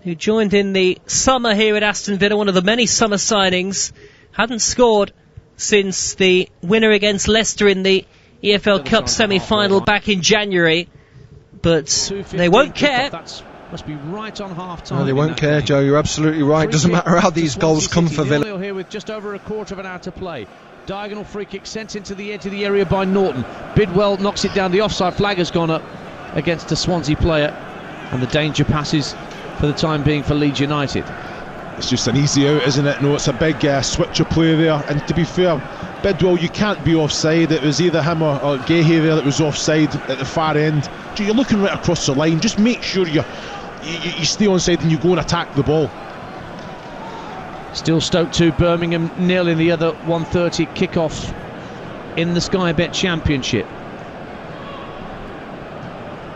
who joined in the summer here at Aston Villa, one of the many summer signings, hadn't scored since the winner against Leicester in the EFL Cup semi-final back in January, but they won't care. Must be right on half time. No, they won't care, Joe. You're absolutely right. Doesn't matter how these goals come for Villa. Here with just over a quarter of an hour to play. Diagonal free kick sent into the edge of the area by Norton. Bidwell knocks it down. The offside flag has gone up against a Swansea player, and the danger passes for the time being for Leeds United. It's just an easy out, isn't it? No, it's a big switch of play there, and to be fair, Bidwell, you can't be offside. It was either him or Gahey there that was offside at the far end. You're looking right across the line. Just make sure you stay onside and you go and attack the ball. Still Stoke 2, Birmingham 0 in the other 1:30 kickoff in the Sky Bet Championship.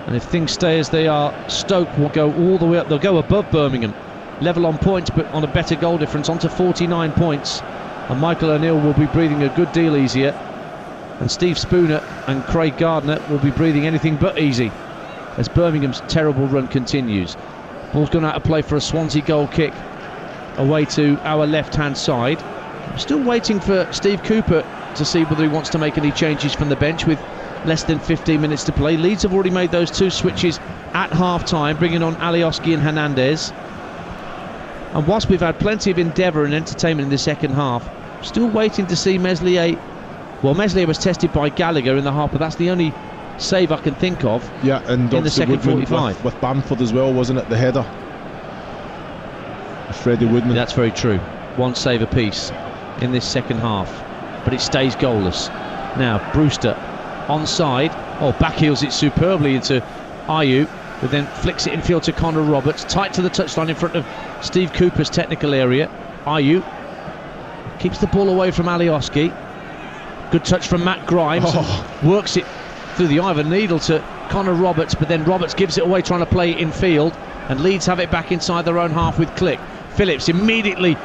And if things stay as they are, Stoke will go all the way up. They'll go above Birmingham, level on points but on a better goal difference, onto 49 points. And Michael O'Neill will be breathing a good deal easier, and Steve Spooner and Craig Gardner will be breathing anything but easy as Birmingham's terrible run continues. Ball's gone out of play for a Swansea goal kick away to our left hand side. I'm still waiting for Steve Cooper to see whether he wants to make any changes from the bench with less than 15 minutes to play. Leeds have already made those 2 switches at half time, bringing on Alioski and Hernandez. And whilst we've had plenty of endeavour and entertainment in the second half, still waiting to see Meslier. Well, Meslier was tested by Gallagher in the half, but that's the only save I can think of. Yeah, and in the second 45 with Bamford as well, wasn't it, the header? Freddie Woodman. That's very true. 1 save apiece in this second half, but it stays goalless. Now Brewster onside. Oh, backheels it superbly into Ayew. but then flicks it infield to Connor Roberts, tight to the touchline in front of Steve Cooper's technical area. Ayew keeps the ball away from Alioski. Good touch from Matt Grimes, works it through the eye of a needle to Connor Roberts, but then Roberts gives it away trying to play it in field, and Leeds have it back inside their own half with Click. Phillips immediately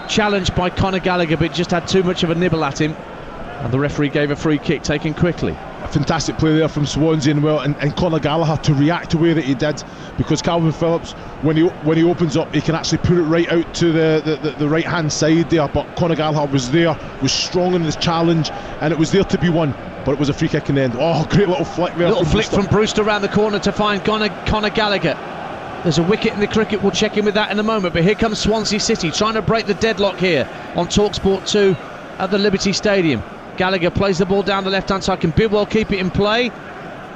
challenged by Conor Gallagher, but just had too much of a nibble at him, and the referee gave a free kick taken quickly. A fantastic play there from Swansea, and Conor Gallagher to react the way that he did, because Calvin Phillips, when he opens up, he can actually put it right out to the right hand side there, but Conor Gallagher was there, was strong in his challenge, and it was there to be won, but it was a free kick in the end. Oh, great little flick there. Little flick from Brewster around the corner to find Conor Gallagher. There's a wicket in the cricket, we'll check in with that in a moment, but here comes Swansea City trying to break the deadlock here on TalkSport 2 at the Liberty Stadium. Gallagher plays the ball down the left hand side, can Bidwell keep it in play?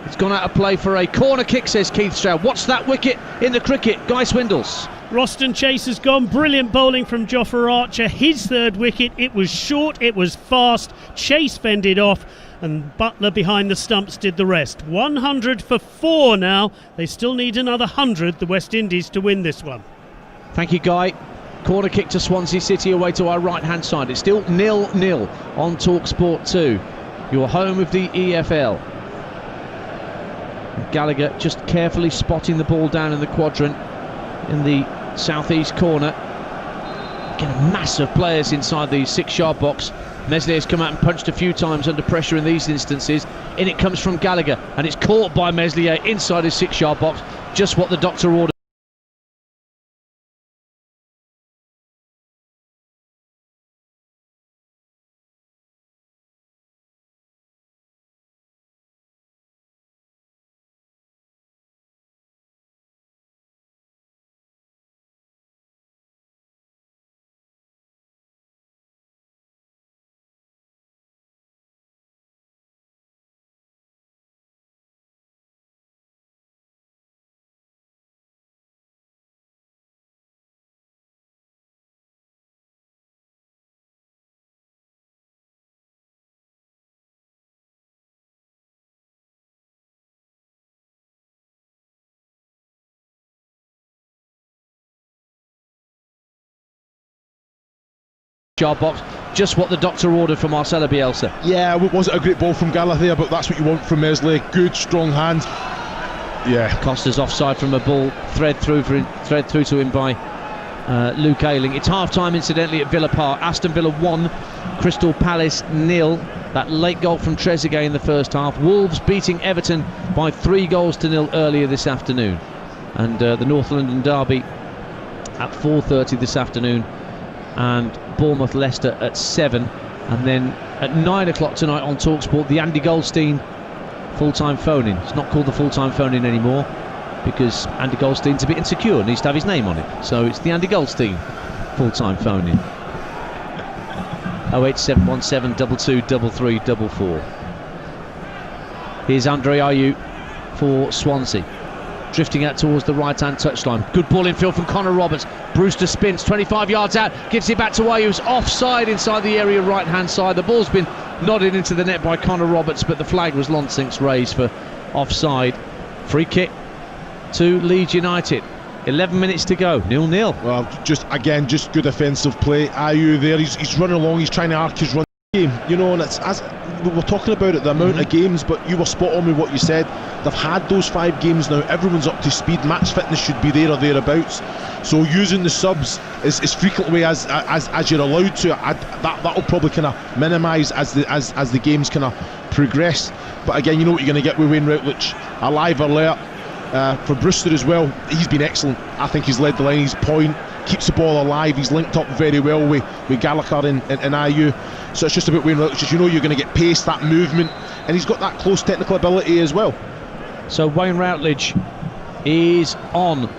It's gone out of play for a corner kick, says Keith Stroud. What's that wicket in the cricket? Guy Swindles. Roston Chase has gone. Brilliant bowling from Jofra Archer. His third wicket. It was short, it was fast. Chase fended off, and Butler behind the stumps did the rest. 100 for 4 now. They still need another 100, the West Indies, to win this one. Thank you, Guy. Corner kick to Swansea City away to our right hand side. It's still 0-0 on TalkSport 2, your home of the EFL. And Gallagher just carefully spotting the ball down in the quadrant in the southeast corner. Again, a mass of players inside the 6-yard box. Meslier has come out and punched a few times under pressure in these instances. In it comes from Gallagher, and it's caught by Meslier inside his 6-yard box. Just what the doctor ordered. Yard box, just what the doctor ordered from Marcelo Bielsa. Yeah, wasn't a great ball from Gallagher there, but that's what you want from Meslier. Good, strong hands. Yeah. Costa's offside from a ball thread through to him by Luke Ayling. It's half-time, incidentally, at Villa Park. Aston Villa 1, Crystal Palace 0. That late goal from Trezeguet in the first half. Wolves beating Everton by 3-0 earlier this afternoon. And the North London derby at 4:30 this afternoon, and Bournemouth Leicester at 7, and then at 9 o'clock tonight on TalkSport, the Andy Goldstein full-time phone-in. It's not called the full-time phone-in anymore because Andy Goldstein's a bit insecure, needs to have his name on it, so it's the Andy Goldstein full-time phone-in. 08717 223344. Here's Andre Ayew for Swansea, drifting out towards the right-hand touchline. Good ball in field from Connor Roberts. Brewster spins 25 yards out, gives it back to Ayew, who's offside inside the area right-hand side. The ball's been nodded into the net by Connor Roberts, but the flag was long since raised for offside. Free kick to Leeds United. 11 minutes to go, 0-0. Well, just good offensive play. Ayew there, he's running along, he's trying to arc his run game, you know, and it's, as we were talking about it, the amount of games, but you were spot on with what you said. They've had those 5 games now, everyone's up to speed, match fitness should be there or thereabouts, so using the subs as frequently as you're allowed to, that'll probably kind of minimise as the games kind of progress. But again, you know what you're going to get with Wayne Routledge. A live alert for Brewster as well. He's been excellent. I think he's led the line. He's point, keeps the ball alive. He's linked up very well with Gallagher and Ayew. So it's just about Wayne Routledge. You know you're going to get pace, that movement, and he's got that close technical ability as well. So Wayne Routledge is on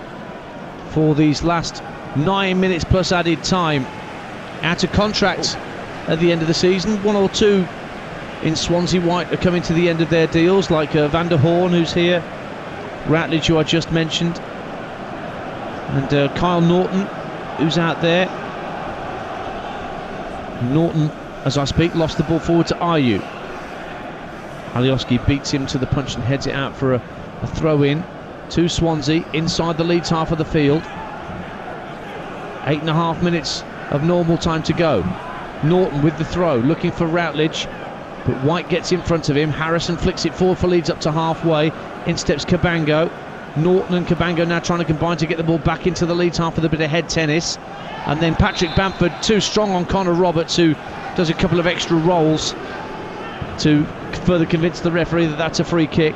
for these last 9 minutes plus added time. Out of contract at the end of the season. 1 or 2 in Swansea White are coming to the end of their deals, like Van der Horn, who's here, Routledge, who I just mentioned, and Kyle Norton, who's out there. Norton, as I speak, lost the ball forward to Ayew. Alioski beats him to the punch and heads it out for a throw-in. to Swansea inside the Leeds half of the field. 8.5 minutes of normal time to go. Norton with the throw, looking for Routledge, but White gets in front of him. Harrison flicks it forward for Leeds up to halfway. In steps Cabango. Norton and Cabango now trying to combine to get the ball back into the Leeds half with a bit of head tennis. And then Patrick Bamford too strong on Connor Roberts, who does a couple of extra rolls to further convince the referee that that's a free kick.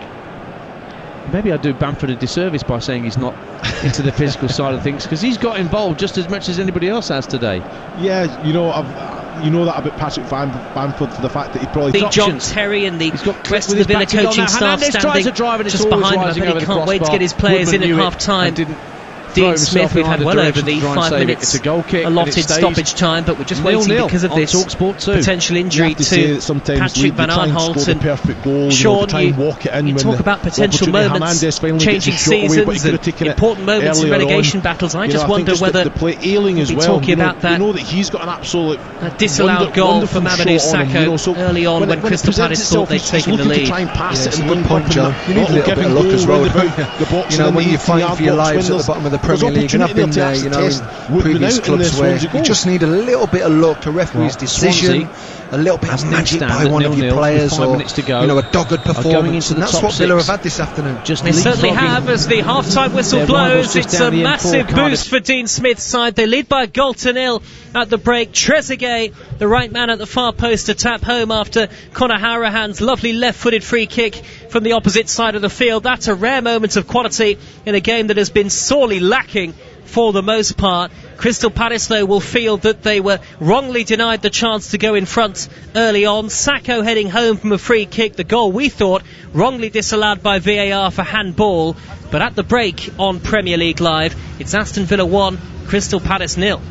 Maybe I do Bamford a disservice by saying he's not into the physical side of things, because he's got involved just as much as anybody else has today. Yeah, you know that about Patrick Bamford, for the fact that he probably Big John Terry and the rest of the Villa coaching staff standing just behind him. I bet he can't wait to get his players in at half-time. Dean Smith, we've had well over the 5 minutes allotted stoppage time, but we're just waiting because of this potential injury to Patrick Van Aanholt. And Sean, you talk about potential moments, changing seasons and important moments in relegation battles. I just wonder whether we'll be talking about that disallowed goal for Mamadou Sakho early on when Crystal Palace thought they'd taken the lead. It's a good point, Joe. You need a little bit of luck as well. You know, when you're fighting for your lives at the bottom of the Premier League, and I've been there, you know, in previous clubs where you just need a little bit of luck, a referee's decision, a little bit of magic by one of your players, or you know, a dogged performance, and that's what Villa have had this afternoon. They certainly have. As the half-time whistle blows, it's a massive boost for Dean Smith's side. They lead by a goal to nil at the break. Trezeguet, the right man at the far post, to tap home after Conor Harahan's lovely left-footed free kick from the opposite side of the field. That's a rare moment of quality in a game that has been sorely lacking for the most part. Crystal Palace, though, will feel that they were wrongly denied the chance to go in front early on. Sakho heading home from a free kick, the goal we thought wrongly disallowed by VAR for handball. But at the break on Premier League Live, it's Aston Villa 1, Crystal Palace 0.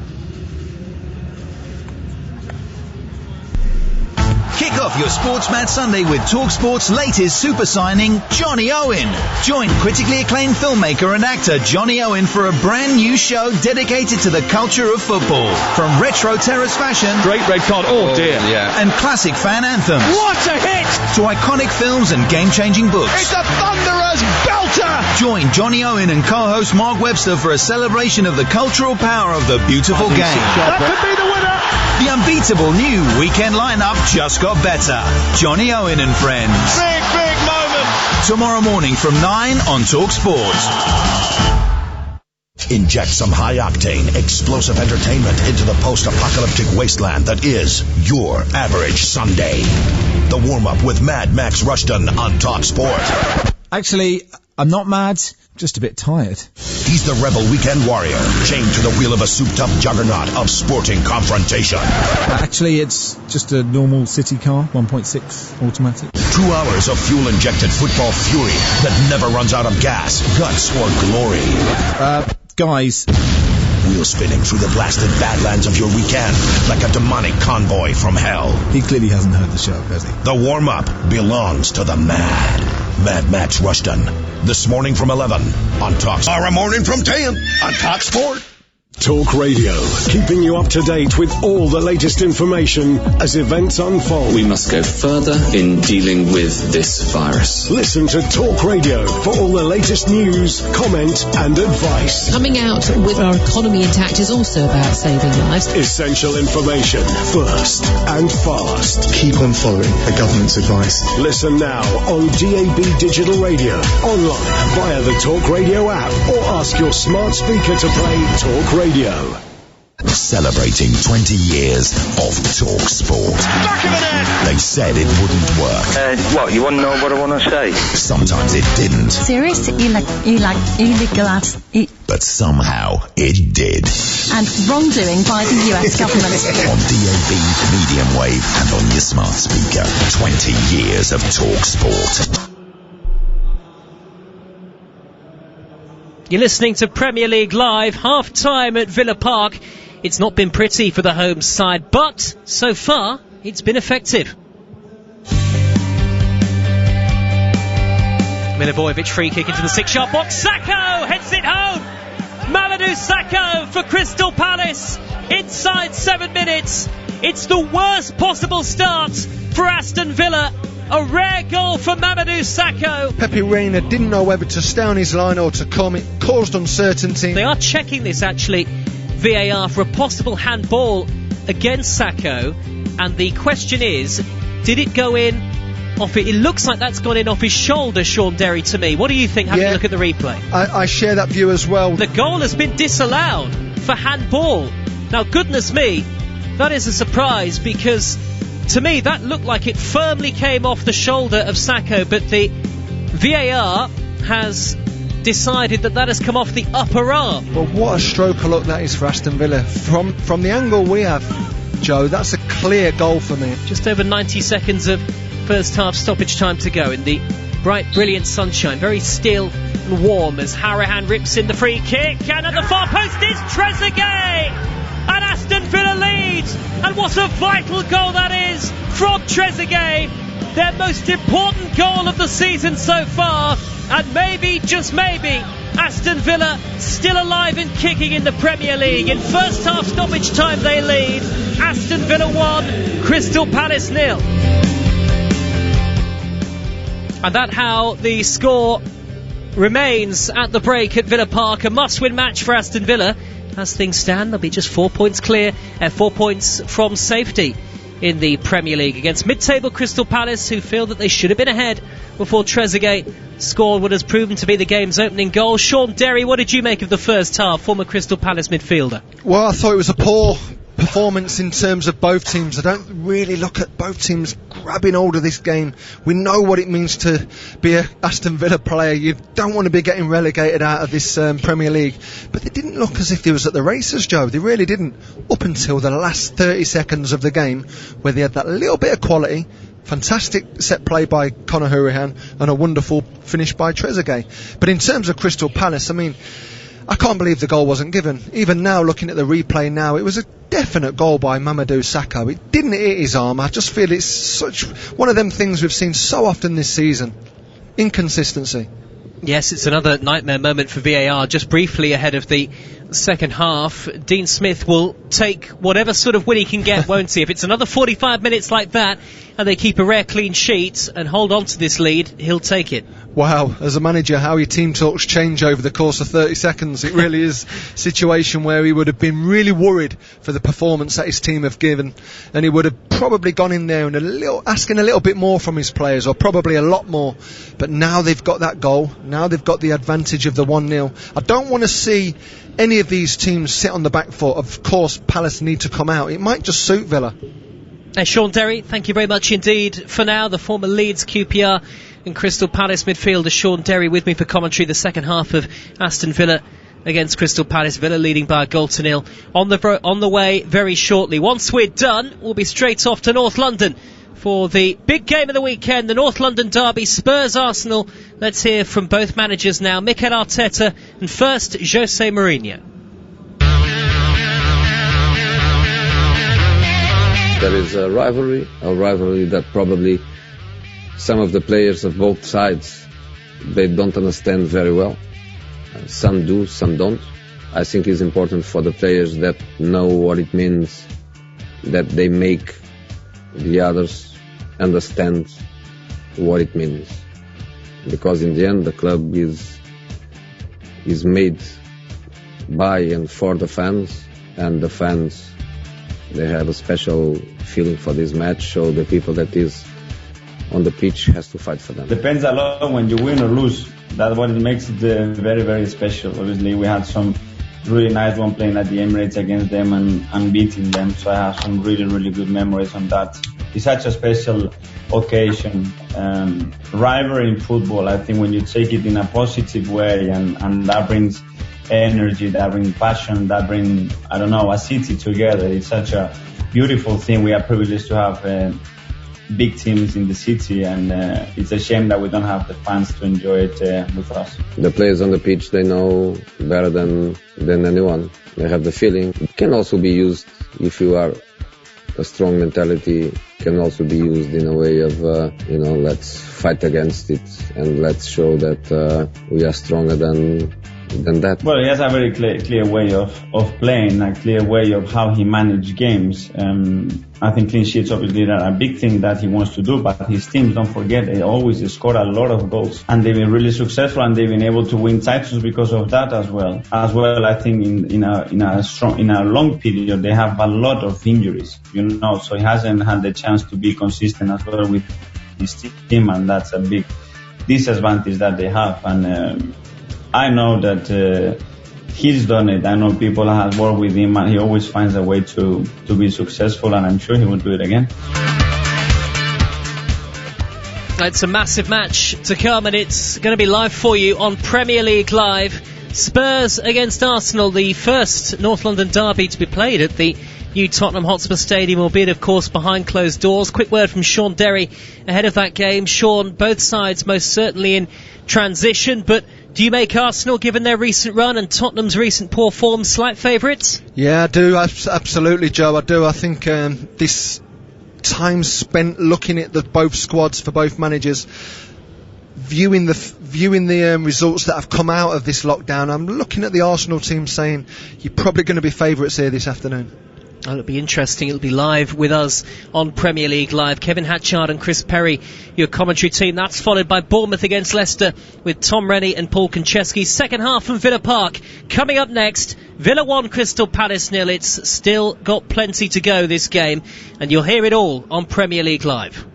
Kick off your Sportsmat Sunday with TalkSport's latest super signing, Johnny Owen. Join critically acclaimed filmmaker and actor Johnny Owen for a brand new show dedicated to the culture of football. From retro terrace fashion, great red card, oh dear, yeah, and classic fan anthems. What a hit! To iconic films and game-changing books. It's a thunderous belter! Join Johnny Owen and co-host Mark Webster for a celebration of the cultural power of the beautiful game. That could be the winner! The unbeatable new weekend lineup just got better. Johnny Owen and Friends. Big moment! Tomorrow morning from 9 on TalkSport. Inject some high-octane, explosive entertainment into the post-apocalyptic wasteland that is your average Sunday. The warm-up with Mad Max Rushton on TalkSport. Actually, I'm not mad, just a bit tired. He's the rebel weekend warrior, chained to the wheel of a souped-up juggernaut of sporting confrontation. Actually, it's just a normal city car, 1.6 automatic. 2 hours of fuel-injected football fury that never runs out of gas, guts, or glory. Guys. Wheel spinning through the blasted badlands of your weekend like a demonic convoy from hell. He clearly hasn't heard the show, has he? The warm-up belongs to the Mad Max Rushton. This morning from 11 on Talk. Tomorrow morning from 10 on Talk Sport. Talk Radio, keeping you up to date with all the latest information as events unfold. We must go further in dealing with this virus. Listen to Talk Radio for all the latest news, comment and advice. Coming out with our economy intact is also about saving lives. Essential information, first and fast. Keep on following the government's advice. Listen now on DAB Digital Radio, online via the Talk Radio app, or ask your smart speaker to play Talk Radio. Celebrating 20 years of Talk Sport. Back of the net! They said it wouldn't work. What, you want to know what I want to say? Sometimes it didn't. Serious? You illegal ads. But somehow it did. And wrongdoing by the US government. On DAB, medium wave, and on your smart speaker. 20 years of Talk Sport. You're listening to Premier League Live, half-time at Villa Park. It's not been pretty for the home side, but so far, it's been effective. Milivojevic free kick into the 6-yard box. Sakho heads it home. Mamadou Sakho for Crystal Palace. Inside 7 minutes. It's the worst possible start for Aston Villa. A rare goal for Mamadou Sakho. Pepe Reina didn't know whether to stay on his line or to come. It caused uncertainty. They are checking this, actually, VAR, for a possible handball against Sakho. And the question is, did it go in off it? It looks like that's gone in off his shoulder, Sean Derry, to me. What do you think, having a look at the replay? I share that view as well. The goal has been disallowed for handball. Now, goodness me, that is a surprise, because to me that looked like it firmly came off the shoulder of Sakho, but the VAR has decided that has come off the upper arm. Well, what a stroke of luck that is for Aston Villa. From the angle we have, Joe, that's a clear goal for me. Just over 90 seconds of first half stoppage time to go in the bright, brilliant sunshine, very still and warm as Harahan rips in the free kick, and at the far post is Trezeguet! And Aston Villa leads, and what a vital goal that is from Trezeguet, their most important goal of the season so far, and maybe, just maybe, Aston Villa still alive and kicking in the Premier League. In first half stoppage time they lead, Aston Villa 1, Crystal Palace 0. And that's how the score remains at the break at Villa Park. A must-win match for Aston Villa. As things stand, they'll be just 4 points clear, 4 points from safety in the Premier League against mid-table Crystal Palace, who feel that they should have been ahead before Trezeguet scored what has proven to be the game's opening goal. Sean Derry, what did you make of the first half, former Crystal Palace midfielder? Well, I thought it was a poor performance in terms of both teams. I don't really look at both teams grabbing hold of this game. We know what it means to be a Aston Villa player. You don't want to be getting relegated out of this Premier League, but they didn't look as if they was at the races, Joe. They really didn't, up until the last 30 seconds of the game, where they had that little bit of quality. Fantastic set play by Conor Hourihane and a wonderful finish by Trezeguet. But in terms of Crystal Palace, I mean, I can't believe the goal wasn't given. Even now, looking at the replay now, it was a definite goal by Mamadou Sakho. It didn't hit his arm. I just feel it's such one of them things we've seen so often this season. Inconsistency. Yes, it's another nightmare moment for VAR. Just briefly ahead of the second half, Dean Smith will take whatever sort of win he can get, won't he? If it's another 45 minutes like that and they keep a rare clean sheet and hold on to this lead, he'll take it. Wow, as a manager, how your team talks change over the course of 30 seconds. It really is a situation where he would have been really worried for the performance that his team have given, and he would have probably gone in there and asking a little bit more from his players, or probably a lot more. But now they've got that goal, now they've got the advantage of the 1-0. I don't want to see any of these teams sit on the back foot. Of course, Palace need to come out. It might just suit Villa. Sean Derry, thank you very much indeed for now. The former Leeds QPR and Crystal Palace midfielder Sean Derry with me for commentary. The second half of Aston Villa against Crystal Palace. Villa leading by a goal to nil. On the way very shortly. Once we're done, we'll be straight off to North London for the big game of the weekend, the North London derby, Spurs-Arsenal. Let's hear from both managers now, Mikel Arteta and first Jose Mourinho. There is a rivalry that probably some of the players of both sides, they don't understand very well. Some do, some don't. I think it's important for the players that know what it means, that they make the others understand what it means. Because in the end, the club is made by and for the fans, and the fans, they have a special feeling for this match, so the people that is on the pitch has to fight for them. Depends a lot when you win or lose. That's what it makes it very, very special. Obviously, we had some really nice one playing at the Emirates against them and beating them, so I have some really, really good memories on that. It's such a special occasion. Rivalry in football, I think when you take it in a positive way and that brings energy, that brings passion, that brings, a city together. It's such a beautiful thing. We are privileged to have big teams in the city, and it's a shame that we don't have the fans to enjoy it with us. The players on the pitch, they know better than anyone. They have the feeling. It can also be used if you are a strong mentality, can also be used in a way of, let's fight against it and let's show that we are stronger than than that. Well, he has a very clear way of playing, a clear way of how he manages games. I think clean sheets obviously are a big thing that he wants to do, but his teams, don't forget, they always score a lot of goals, and they've been really successful, and they've been able to win titles because of that as well. I think in a long period they have a lot of injuries, so he hasn't had the chance to be consistent as well with his team, and that's a big disadvantage that they have. And I know that he's done it. I know people have worked with him, and he always finds a way to be successful, and I'm sure he will do it again. It's a massive match to come, and it's going to be live for you on Premier League Live. Spurs against Arsenal, the first North London derby to be played at the new Tottenham Hotspur Stadium, albeit of course behind closed doors. Quick word from Sean Derry ahead of that game. Sean, both sides most certainly in transition, but do you make Arsenal, given their recent run and Tottenham's recent poor form, slight favourites? Yeah, I do, absolutely, Joe, I do. I think this time spent looking at both squads for both managers, viewing the results that have come out of this lockdown, I'm looking at the Arsenal team saying you're probably going to be favourites here this afternoon. Oh, it'll be interesting. It'll be live with us on Premier League Live. Kevin Hatchard and Chris Perry, your commentary team. That's followed by Bournemouth against Leicester with Tom Rennie and Paul Konchesky. Second half from Villa Park. Coming up next, Villa 1, Crystal Palace 0. It's still got plenty to go, this game, and you'll hear it all on Premier League Live.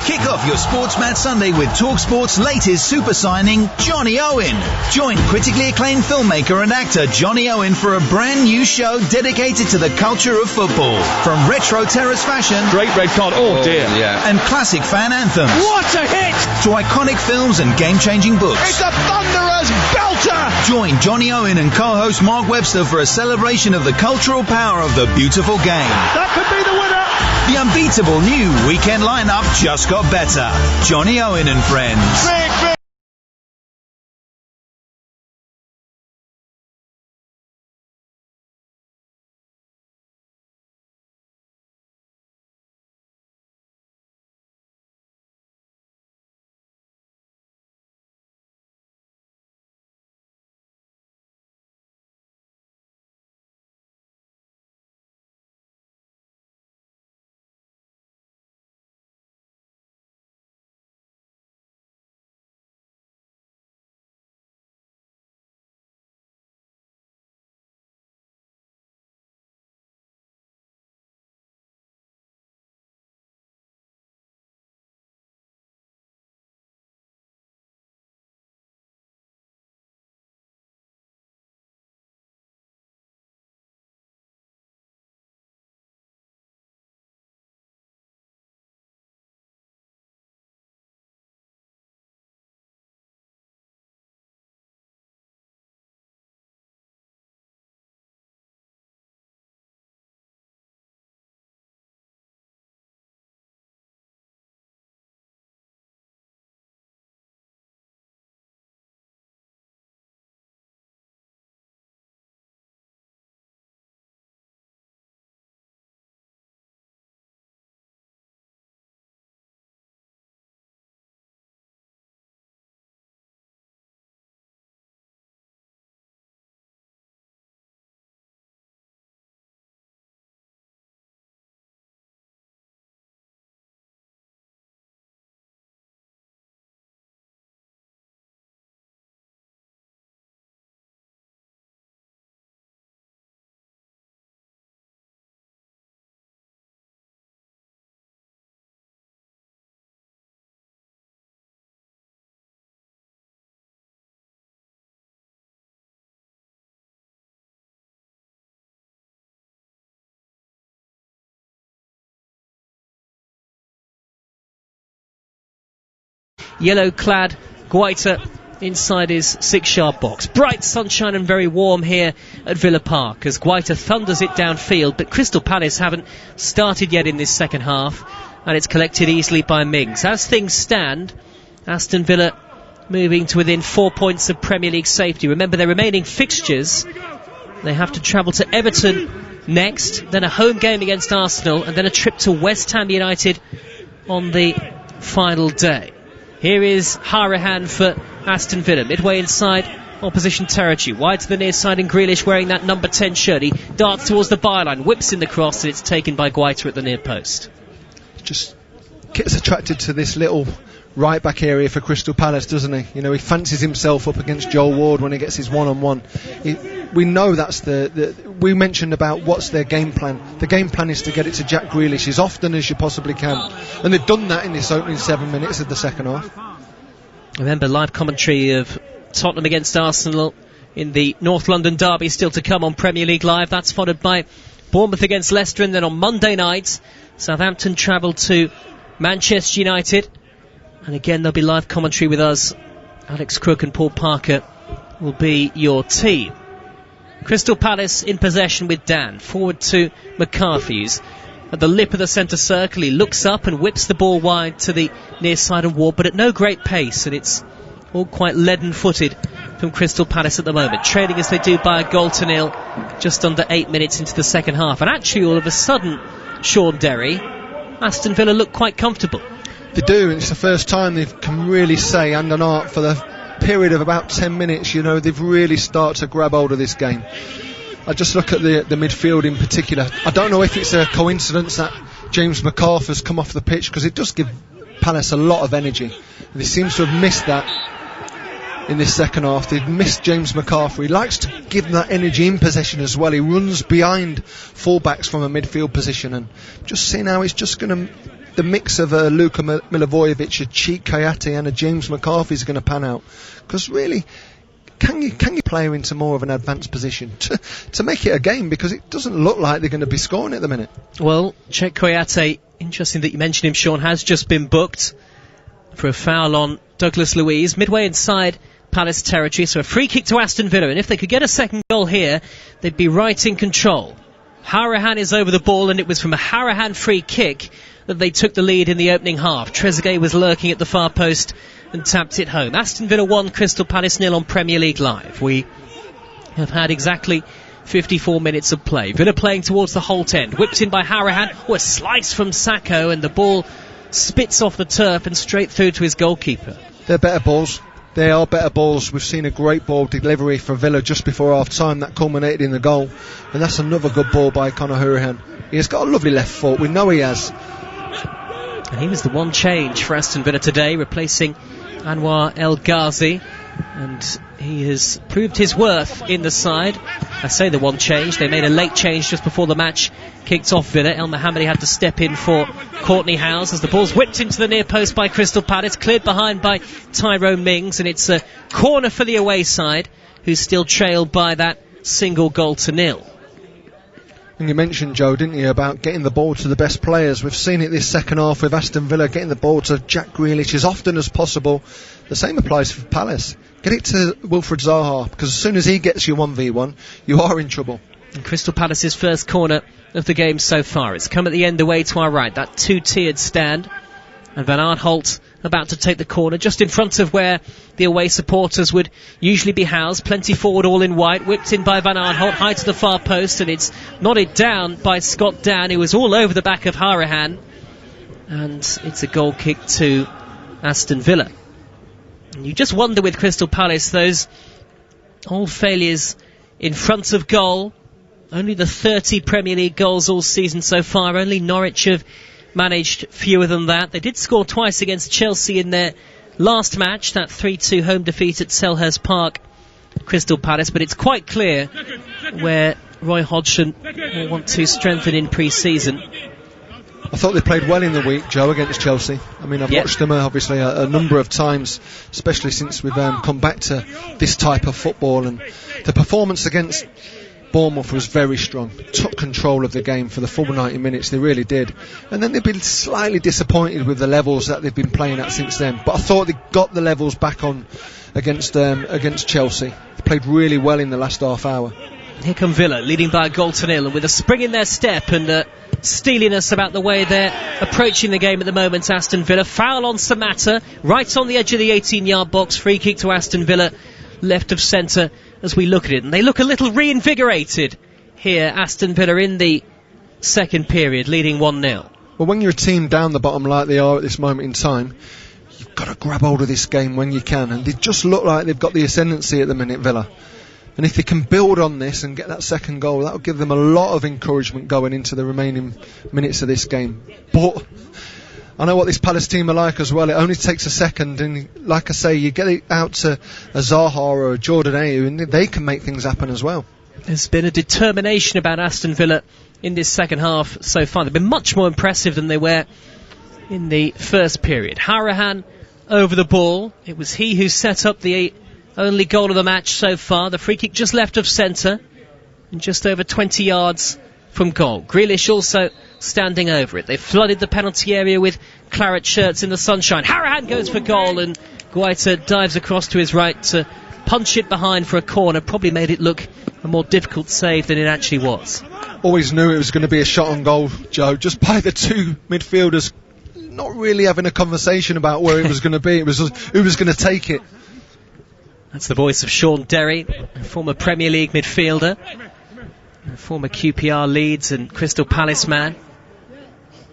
Kick off your Sports Match Sunday with TalkSport's latest super signing, Johnny Owen. Join critically acclaimed filmmaker and actor Johnny Owen for a brand new show dedicated to the culture of football. From retro terrace fashion, Great red card, oh dear. Yeah. And classic fan anthems. What a hit! To iconic films and game-changing books. It's a thunderous belter! Join Johnny Owen and co-host Mark Webster for a celebration of the cultural power of the beautiful game. That could be the winner! The unbeatable new weekend lineup just got better. Johnny Owen and Friends. Big. Yellow-clad Guaita inside his 6-yard box. Bright sunshine and very warm here at Villa Park as Guaita thunders it downfield, but Crystal Palace haven't started yet in this second half, and it's collected easily by Mings. As things stand, Aston Villa moving to within 4 points of Premier League safety. Remember their remaining fixtures. They have to travel to Everton next, then a home game against Arsenal, and then a trip to West Ham United on the final day. Here is Harahan for Aston Villa, midway inside opposition territory, wide to the near side, and Grealish wearing that number 10 shirt. He darts towards the byline, whips in the cross, and it's taken by Guaita at the near post. Just gets attracted to this little right back area for Crystal Palace, doesn't he? You know, he fancies himself up against Joel Ward when he gets his one-on-one. We know that's we mentioned about what's their game plan. The game plan is to get it to Jack Grealish as often as you possibly can, and they've done that in this opening 7 minutes of the second half. Remember, live commentary of Tottenham against Arsenal in the North London derby still to come on Premier League Live. That's followed by Bournemouth against Leicester, and then on Monday night Southampton travel to Manchester United, and again there'll be live commentary with us. Alex Crook and Paul Parker will be your team. Crystal Palace in possession with Dan forward to McCarthy, who's at the lip of the centre circle. He looks up and whips the ball wide to the near side of Ward, but at no great pace, and it's all quite leaden-footed from Crystal Palace at the moment, trailing as they do by a 1-0 just under 8 minutes into the second half. And actually, all of a sudden, Sean Derry, Aston Villa look quite comfortable. They do, and it's the first time they can really say, and an art for the period of about 10 minutes, you know, they've really started to grab hold of this game. I just look at the midfield in particular. I don't know if it's a coincidence that James McArthur's come off the pitch, because it does give Palace a lot of energy, and he seems to have missed that in this second half. They've missed James McArthur. He likes to give them that energy in possession as well. He runs behind fullbacks from a midfield position, and just seeing how it's just going to, the mix of a Luka Milivojevic, a Cheek Kayate and a James McArthur is going to pan out. Because really, can you play her into more of an advanced position to make it a game, because it doesn't look like they're going to be scoring at the minute. Well, Cheik Kayate, interesting that you mentioned him, Sean, has just been booked for a foul on Douglas Luiz midway inside Palace territory, so a free kick to Aston Villa, and if they could get a second goal here, they'd be right in control. Harahan is over the ball, and it was from a Harahan free kick that they took the lead in the opening half. Trezeguet was lurking at the far post and tapped it home. Aston Villa 1, Crystal Palace 0 on Premier League Live. We have had exactly 54 minutes of play. Villa playing towards the Holt end, whipped in by Harahan, a slice from Sacco, and the ball spits off the turf and straight through to his goalkeeper. They're better balls. They are better balls. We've seen a great ball delivery for Villa just before half-time that culminated in the goal, and that's another good ball by Conor Hurahan. He has got a lovely left foot. We know he has. And he was the one change for Aston Villa today, replacing Anwar El Ghazi, and he has proved his worth in the side. I say the one change. They made a late change just before the match kicked off. Villa, El Mohammadi had to step in for Courtney Howes as the ball's whipped into the near post by Crystal Palace, cleared behind by Tyrone Mings, and it's a corner for the away side, who still trailed by that single goal to nil. And you mentioned, Joe, didn't you, about getting the ball to the best players. We've seen it this second half with Aston Villa getting the ball to Jack Grealish as often as possible. The same applies for Palace. Get it to Wilfred Zaha, because as soon as he gets you 1v1, you are in trouble. And Crystal Palace's first corner of the game so far. It's come at the end away to our right, that two-tiered stand. And Van Aanholt about to take the corner, just in front of where the away supporters would usually be housed. Plenty forward, all in white, whipped in by Van Aanholt, high to the far post, and it's nodded down by Scott Dan, who was all over the back of Harahan. And it's a goal kick to Aston Villa. And you just wonder with Crystal Palace, those old failures in front of goal. Only the 30 Premier League goals all season so far. Only Norwich have managed fewer than that. They did score twice against Chelsea in their last match, that 3-2 home defeat at Selhurst Park, Crystal Palace, but it's quite clear where Roy Hodgson will want to strengthen in pre-season. I thought they played well in the week, Joe, against Chelsea. I mean, I've watched them obviously a number of times, especially since we've come back to this type of football, and the performance against Bournemouth was very strong. Took control of the game for the full 90 minutes, they really did. And then they've been slightly disappointed with the levels that they've been playing at since then. But I thought they got the levels back on against Chelsea. They played really well in the last half hour. Here come Villa, leading by a goal to nil, and with a spring in their step and steeliness about the way they're approaching the game at the moment. Aston Villa, foul on Samatta, right on the edge of the 18-yard box. Free kick to Aston Villa, left of centre as we look at it, and they look a little reinvigorated here, Aston Villa, in the second period, leading 1-0. Well, when you're a team down the bottom like they are at this moment in time, you've got to grab hold of this game when you can, and they just look like they've got the ascendancy at the minute, Villa. And if they can build on this and get that second goal, that'll give them a lot of encouragement going into the remaining minutes of this game. But I know what this Palace team are like as well. It only takes a second, and like I say, you get it out to a Zaha or a Jordan Ayew, and they can make things happen as well. There's been a determination about Aston Villa in this second half so far. They've been much more impressive than they were in the first period. Harahan over the ball. It was he who set up the only goal of the match so far. The free kick just left of centre and just over 20 yards from goal. Grealish also standing over it. They flooded the penalty area with claret shirts in the sunshine. Harahan goes for goal, and Guaita dives across to his right to punch it behind for a corner. Probably made it look a more difficult save than it actually was. Always knew it was going to be a shot on goal, Joe, just by the two midfielders not really having a conversation about where it was going to be. It was who was going to take it. That's the voice of Sean Derry, a former Premier League midfielder, a former QPR Leeds and Crystal Palace man.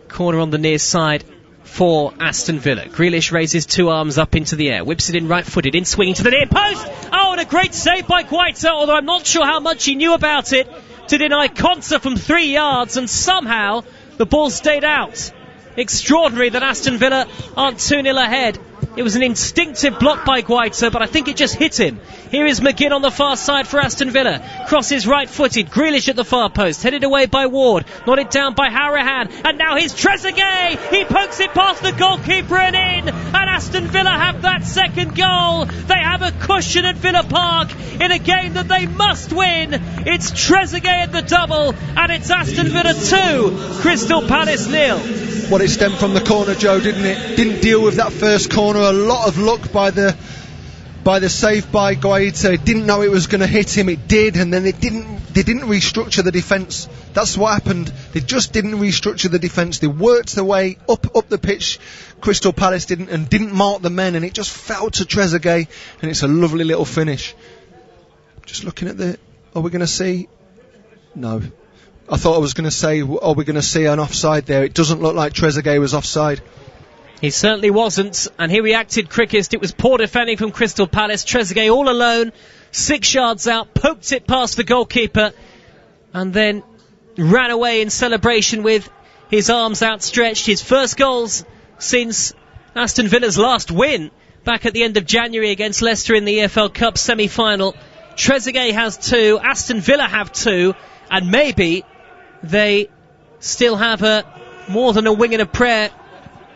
Corner on the near side for Aston Villa. Grealish raises two arms up into the air, whips it in right-footed, in swinging to the near post. Oh, and a great save by Guaita, although I'm not sure how much he knew about it, to deny Konsa from 3 yards, and somehow the ball stayed out. Extraordinary that Aston Villa aren't 2-0 ahead. It was an instinctive block by Guaita, but I think it just hit him. Here is McGinn on the far side for Aston Villa. Crosses right-footed. Grealish at the far post. Headed away by Ward. Nodded down by Harahan. And now here's Trezeguet. He pokes it past the goalkeeper and in. And Aston Villa have that second goal. They have a cushion at Villa Park in a game that they must win. It's Trezeguet at the double. And it's Aston Villa 2, Crystal Palace 0. Well, it stemmed from the corner, Joe, didn't it? Didn't deal with that first corner. A lot of luck by the save by Guaita. Didn't know it was going to hit him. It did, and then they didn't restructure the defence. That's what happened. They just didn't restructure the defence. They worked their way up the pitch. Crystal Palace didn't mark the men, and it just fell to Trezeguet, and it's a lovely little finish. Just looking at are we going to see? No. I thought I was going to say, are we going to see an offside there? It doesn't look like Trezeguet was offside. He certainly wasn't, and he reacted quickest. It was poor defending from Crystal Palace. Trezeguet all alone, 6 yards out, poked it past the goalkeeper, and then ran away in celebration with his arms outstretched. His first goals since Aston Villa's last win back at the end of January against Leicester in the EFL Cup semi-final. Trezeguet has 2, Aston Villa have 2, and maybe they still have more than a wing and a prayer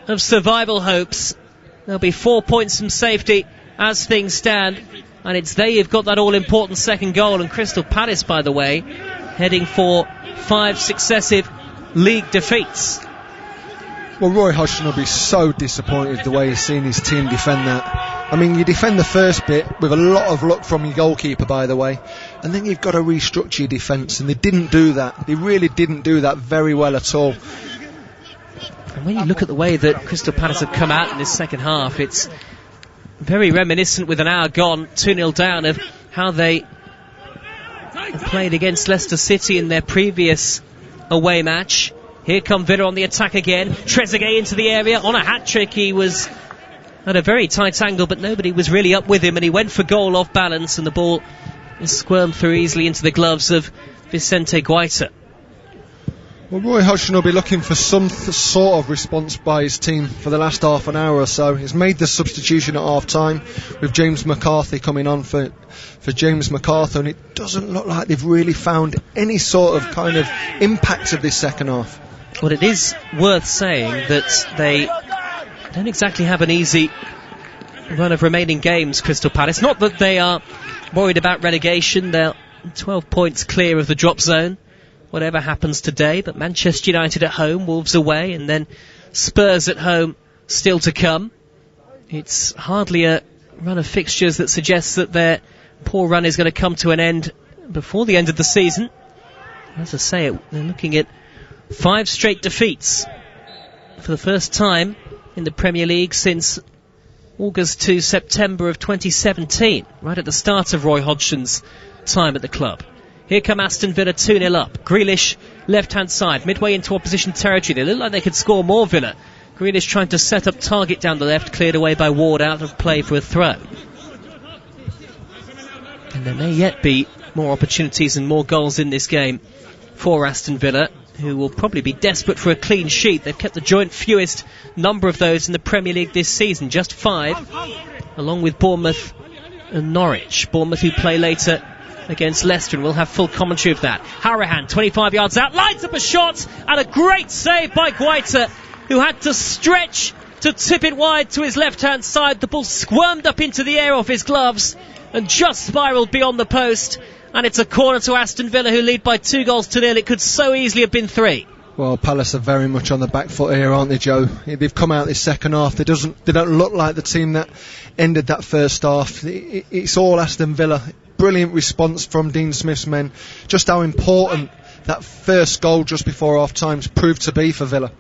of survival hopes. There'll be 4 points from safety as things stand, and it's they who've got that all-important second goal. And Crystal Palace, by the way, heading for 5 successive league defeats. Well, Roy Hodgson will be so disappointed the way he's seen his team defend that. I mean, you defend the first bit with a lot of luck from your goalkeeper, by the way, and then you've got to restructure your defence, and they didn't do that. They really didn't do that very well at all. And when you look at the way that Crystal Palace have come out in this second half, it's very reminiscent, with an hour gone, 2-0 down, of how they played against Leicester City in their previous away match. Here come Villa on the attack again. Trezeguet into the area on a hat-trick. He was at a very tight angle, but nobody was really up with him, and he went for goal off balance, and the ball squirmed through easily into the gloves of Vicente Guaita. Well, Roy Hodgson will be looking for some sort of response by his team for the last half an hour or so. He's made the substitution at half-time with James McCarthy coming on for James McArthur, and it doesn't look like they've really found any sort of kind of impact of this second half. Well, it is worth saying that they don't exactly have an easy run of remaining games, Crystal Palace. Not that they are worried about relegation. They're 12 points clear of the drop zone, whatever happens today. But Manchester United at home, Wolves away, and then Spurs at home still to come. It's hardly a run of fixtures that suggests that their poor run is going to come to an end before the end of the season. As I say, they're looking at 5 straight defeats for the first time in the Premier League since August to September of 2017, right at the start of Roy Hodgson's time at the club. Here come Aston Villa 2-0 up. Grealish left-hand side, midway into opposition territory. They look like they could score more, Villa. Grealish trying to set up target down the left, cleared away by Ward, out of play for a throw. And there may yet be more opportunities and more goals in this game for Aston Villa, who will probably be desperate for a clean sheet. They've kept the joint fewest number of those in the Premier League this season, just 5, along with Bournemouth and Norwich. Bournemouth, who play later against Leicester, and we'll have full commentary of that. Harahan, 25 yards out, lines up a shot, and a great save by Guaita, who had to stretch to tip it wide to his left-hand side. The ball squirmed up into the air off his gloves and just spiralled beyond the post. And it's a corner to Aston Villa, who lead by 2-0. It could so easily have been 3. Well, Palace are very much on the back foot here, aren't they, Joe? They've come out this second half. They don't look like the team that ended that first half. It's all Aston Villa. Brilliant response from Dean Smith's men. Just how important that first goal just before half-time proved to be for Villa.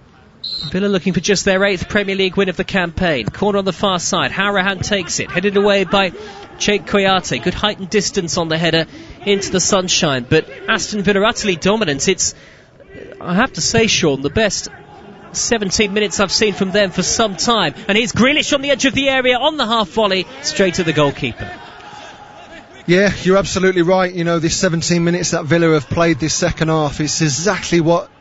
Villa looking for just their 8th Premier League win of the campaign. Corner on the far side. Harahan takes it. Headed away by Trezeguet. Good height and distance on the header into the sunshine. But Aston Villa utterly dominant. It's, I have to say, Sean, the best 17 minutes I've seen from them for some time. And here's Grealish on the edge of the area on the half volley, straight at the goalkeeper. Yeah, you're absolutely right. You know, this 17 minutes that Villa have played this second half, it's exactly what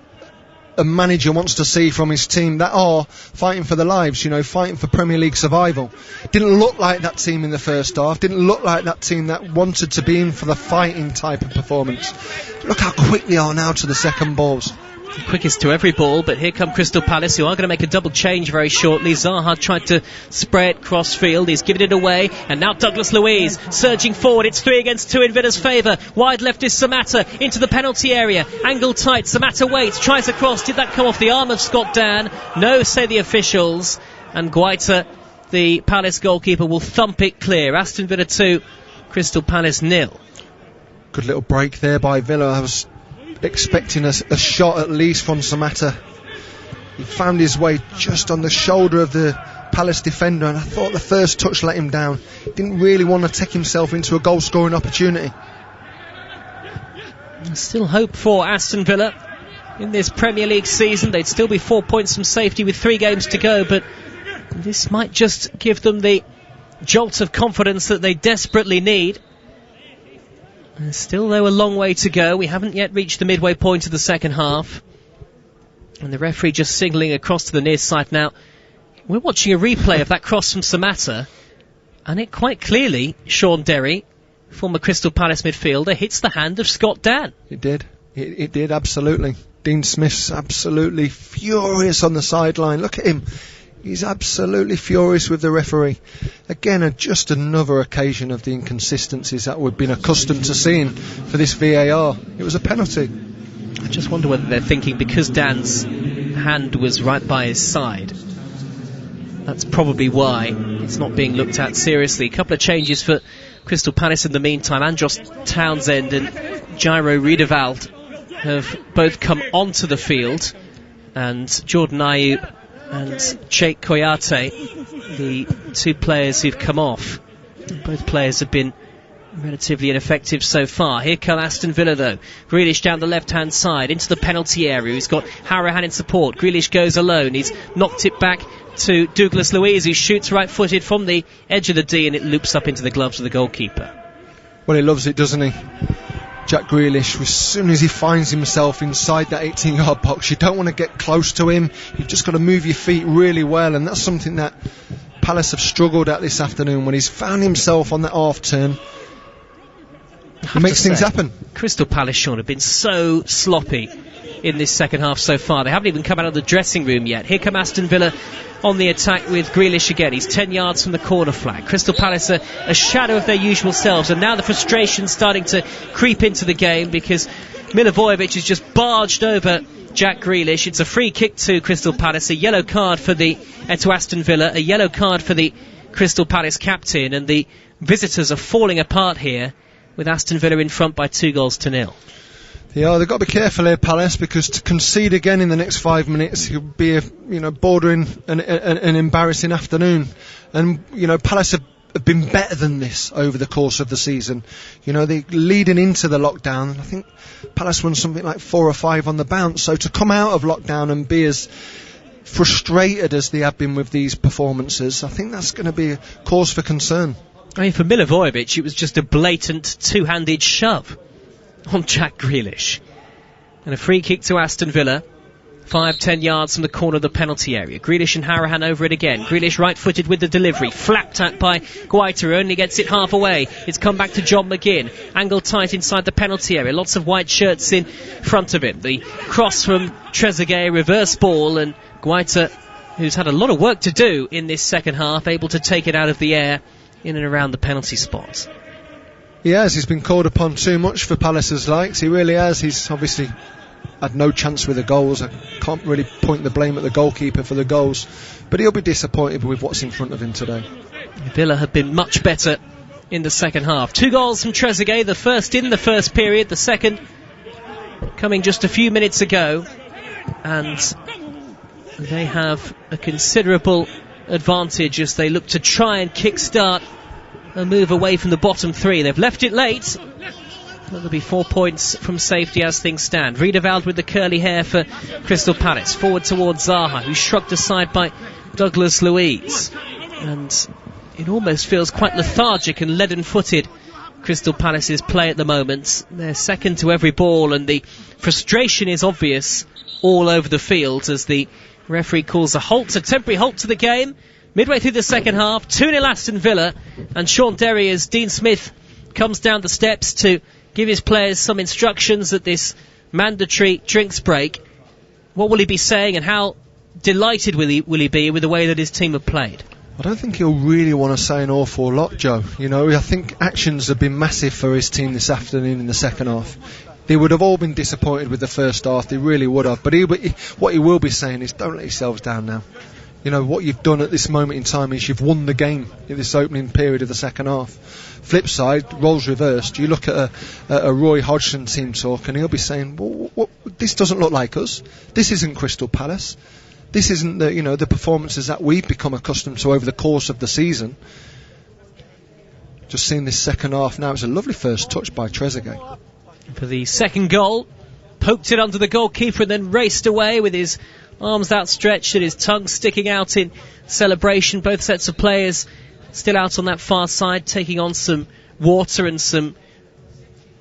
a manager wants to see from his team that are fighting for their lives, you know, fighting for Premier League survival. Didn't look like that team in the first half, didn't look like that team that wanted to be in for the fighting type of performance. Look how quick they are now to the second balls. The quickest to every ball, but here come Crystal Palace, who are going to make a double change very shortly. Zaha tried to spray it cross field, he's given it away, and now Douglas Luiz surging forward. It's 3 against 2 in Villa's favour. Wide left is Samatta into the penalty area, angle tight. Samatta waits, tries a cross. Did that come off the arm of Scott Dan? No, say the officials. And Guaita, the Palace goalkeeper, will thump it clear. Aston Villa 2, Crystal Palace 0. Good little break there by Villa. I was expecting a shot at least from Samatta. He found his way just on the shoulder of the Palace defender, and I thought the first touch let him down. He didn't really want to take himself into a goal scoring opportunity. Still hope for Aston Villa in this Premier League season. They'd still be 4 points from safety with 3 games to go, but this might just give them the jolt of confidence that they desperately need. Still, though, a long way to go. We haven't yet reached the midway point of the second half. And the referee just signalling across to the near side now. We're watching a replay of that cross from Samatta. And it quite clearly, Sean Derry, former Crystal Palace midfielder, hits the hand of Scott Dan. It did. It did, absolutely. Dean Smith's absolutely furious on the sideline. Look at him. He's absolutely furious with the referee. Again, just another occasion of the inconsistencies that we've been accustomed to seeing for this VAR. It was a penalty. I just wonder whether they're thinking because Dan's hand was right by his side, that's probably why it's not being looked at seriously. A couple of changes for Crystal Palace in the meantime. Andros Townsend and Jairo Riedewald have both come onto the field, and Jordan Ayew and Trezeguet, the 2 players who've come off. Both players have been relatively ineffective so far. Here come Aston Villa, though. Grealish down the left-hand side into the penalty area. He's got Harahan in support. Grealish goes alone. He's knocked it back to Douglas Luiz, who shoots right-footed from the edge of the D, and it loops up into the gloves of the goalkeeper. Well, he loves it, doesn't he? Jack Grealish, as soon as he finds himself inside that 18-yard box, you don't want to get close to him. You've just got to move your feet really well, and that's something that Palace have struggled at this afternoon. When he's found himself on that half turn, he makes things happen. Crystal Palace, Sean, have been so sloppy in this second half so far. They haven't even come out of the dressing room yet. Here come Aston Villa on the attack with Grealish again. He's 10 yards from the corner flag. Crystal Palace are a shadow of their usual selves, and now the frustration's starting to creep into the game because Milivojevic has just barged over Jack Grealish. It's a free kick to Crystal Palace, a yellow card for to Aston Villa, a yellow card for the Crystal Palace captain, and the visitors are falling apart here with Aston Villa in front by 2-0. Yeah, they've got to be careful here, Palace, because to concede again in the next 5 minutes could be bordering an embarrassing afternoon. And Palace have been better than this over the course of the season. They're leading into the lockdown. I think Palace won something like 4 or 5 on the bounce. So to come out of lockdown and be as frustrated as they have been with these performances, I think that's going to be a cause for concern. I mean, for Milivojevic, it was just a blatant two-handed shove on Jack Grealish. And a free kick to Aston Villa, 5-10 yards from the corner of the penalty area. Grealish and Harahan over it again. Grealish right-footed with the delivery, flapped at by Guaita, who only gets it half away. It's come back to John McGinn, angled tight inside the penalty area. Lots of white shirts in front of him. The cross from Trezeguet, reverse ball, and Guaita, who's had a lot of work to do in this second half, able to take it out of the air in and around the penalty spot. He has. He's been called upon too much for Palace's likes. He really has. He's obviously had no chance with the goals. I can't really point the blame at the goalkeeper for the goals, but he'll be disappointed with what's in front of him today. Villa have been much better in the second half. 2 goals from Trezeguet, the first in the first period, the second coming just a few minutes ago, and they have a considerable advantage as they look to try and kick-start a move away from the bottom 3. They've left it late. There'll be 4 points from safety as things stand. Riedewald with the curly hair for Crystal Palace. Forward towards Zaha, who's shrugged aside by Douglas Luiz. And it almost feels quite lethargic and leaden-footed, Crystal Palace's play at the moment. They're second to every ball, and the frustration is obvious all over the field as the referee calls a temporary halt to the game. Midway through the second half, 2-0 Aston Villa, and Sean Derry, as Dean Smith comes down the steps to give his players some instructions at this mandatory drinks break. What will he be saying, and how delighted will he be with the way that his team have played? I don't think he'll really want to say an awful lot, Joe. You know, I think actions have been massive for his team this afternoon in the second half. They would have all been disappointed with the first half, they really would have. But what he will be saying is, don't let yourselves down now. You know, what you've done at this moment in time is you've won the game in this opening period of the second half. Flip side, roles reversed. You look at a Roy Hodgson team talk, and he'll be saying, well, this doesn't look like us. This isn't Crystal Palace. This isn't the performances that we've become accustomed to over the course of the season. Just seeing this second half now, it's a lovely first touch by Trezeguet. For the second goal, poked it under the goalkeeper and then raced away with his arms outstretched and his tongue sticking out in celebration. Both sets of players still out on that far side, taking on some water and some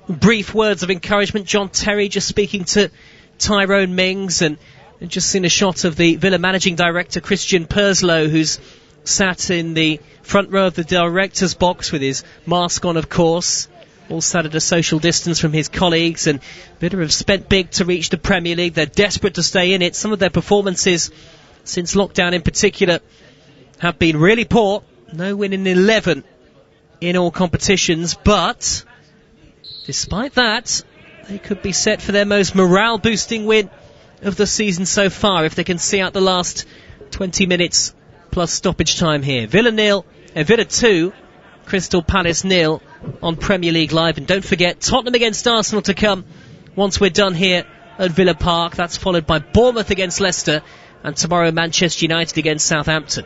brief words of encouragement. John Terry just speaking to Tyrone Mings, and just seen a shot of the Villa managing director Christian Perslow, who's sat in the front row of the director's box with his mask on, of course, all sat at a social distance from his colleagues. And Villa have spent big to reach the Premier League. They're desperate to stay in it. Some of their performances since lockdown in particular have been really poor. No win in 11 in all competitions, but despite that, they could be set for their most morale boosting win of the season so far if they can see out the last 20 minutes plus stoppage time here. Villa 2, Crystal Palace 0 on Premier League Live. And don't forget, Tottenham against Arsenal to come once we're done here at Villa Park. That's followed by Bournemouth against Leicester, and tomorrow Manchester United against Southampton.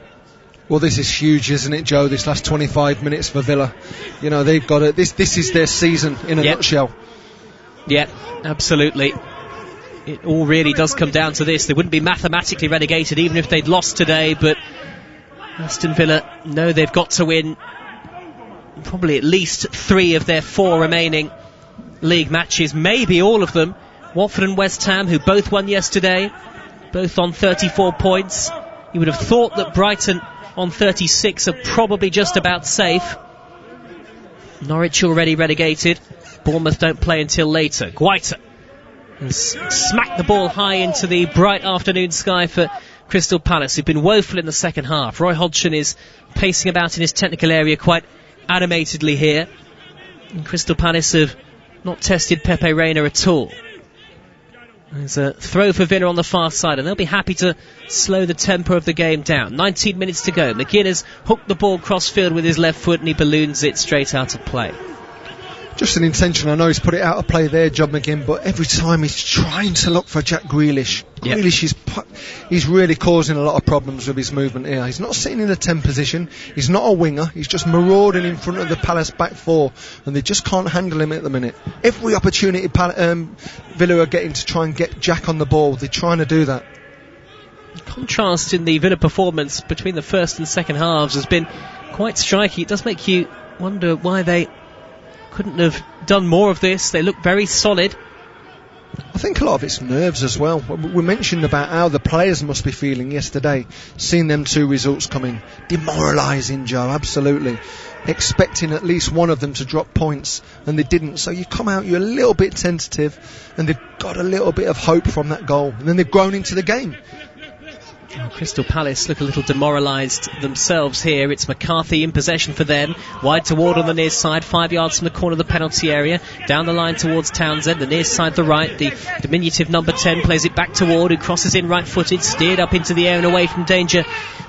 Well, this is huge, isn't it, Joe? This last 25 minutes for Villa. You know, they've got it. This is their season in a nutshell. Yeah, absolutely. It all really does come down to this. They wouldn't be mathematically relegated even if they'd lost today, but Aston Villa know they've got to win probably at least 3 of their 4 remaining league matches, maybe all of them. Watford and West Ham, who both won yesterday, both on 34 points. You would have thought that Brighton on 36 are probably just about safe. Norwich already relegated. Bournemouth don't play until later. Guaita smacked the ball high into the bright afternoon sky for Crystal Palace, who've been woeful in the second half. Roy Hodgson is pacing about in his technical area quite animatedly here. And Crystal Palace have not tested Pepe Reina at all. There's a throw for Villa on the far side, and they'll be happy to slow the tempo of the game down. 19 minutes to go. McGinn has hooked the ball cross-field with his left foot, and he balloons it straight out of play. Just an intention. I know he's put it out of play there, John McGinn, but every time he's trying to look for Jack Grealish. Yep. Grealish he's really causing a lot of problems with his movement here. He's not sitting in a 10 position. He's not a winger. He's just marauding in front of the Palace back 4, and they just can't handle him at the minute. Every opportunity Villa are getting to try and get Jack on the ball, they're trying to do that. The contrast in the Villa performance between the first and second halves has been quite striking. It does make you wonder why they couldn't have done more of this. They look very solid. I think a lot of it's nerves as well. We mentioned about how the players must be feeling yesterday, seeing them 2 results coming. Demoralising, Joe, absolutely. Expecting at least one of them to drop points, and they didn't. So you come out, you're a little bit tentative, and they've got a little bit of hope from that goal. And then they've grown into the game. Crystal Palace look a little demoralised themselves here. It's McCarthy in possession for them. Wide to Ward on the near side, 5 yards from the corner of the penalty area. Down the line towards Townsend, the near side, the right. The diminutive number 10 plays it back to Ward, who crosses in right-footed, steered up into the air and away from danger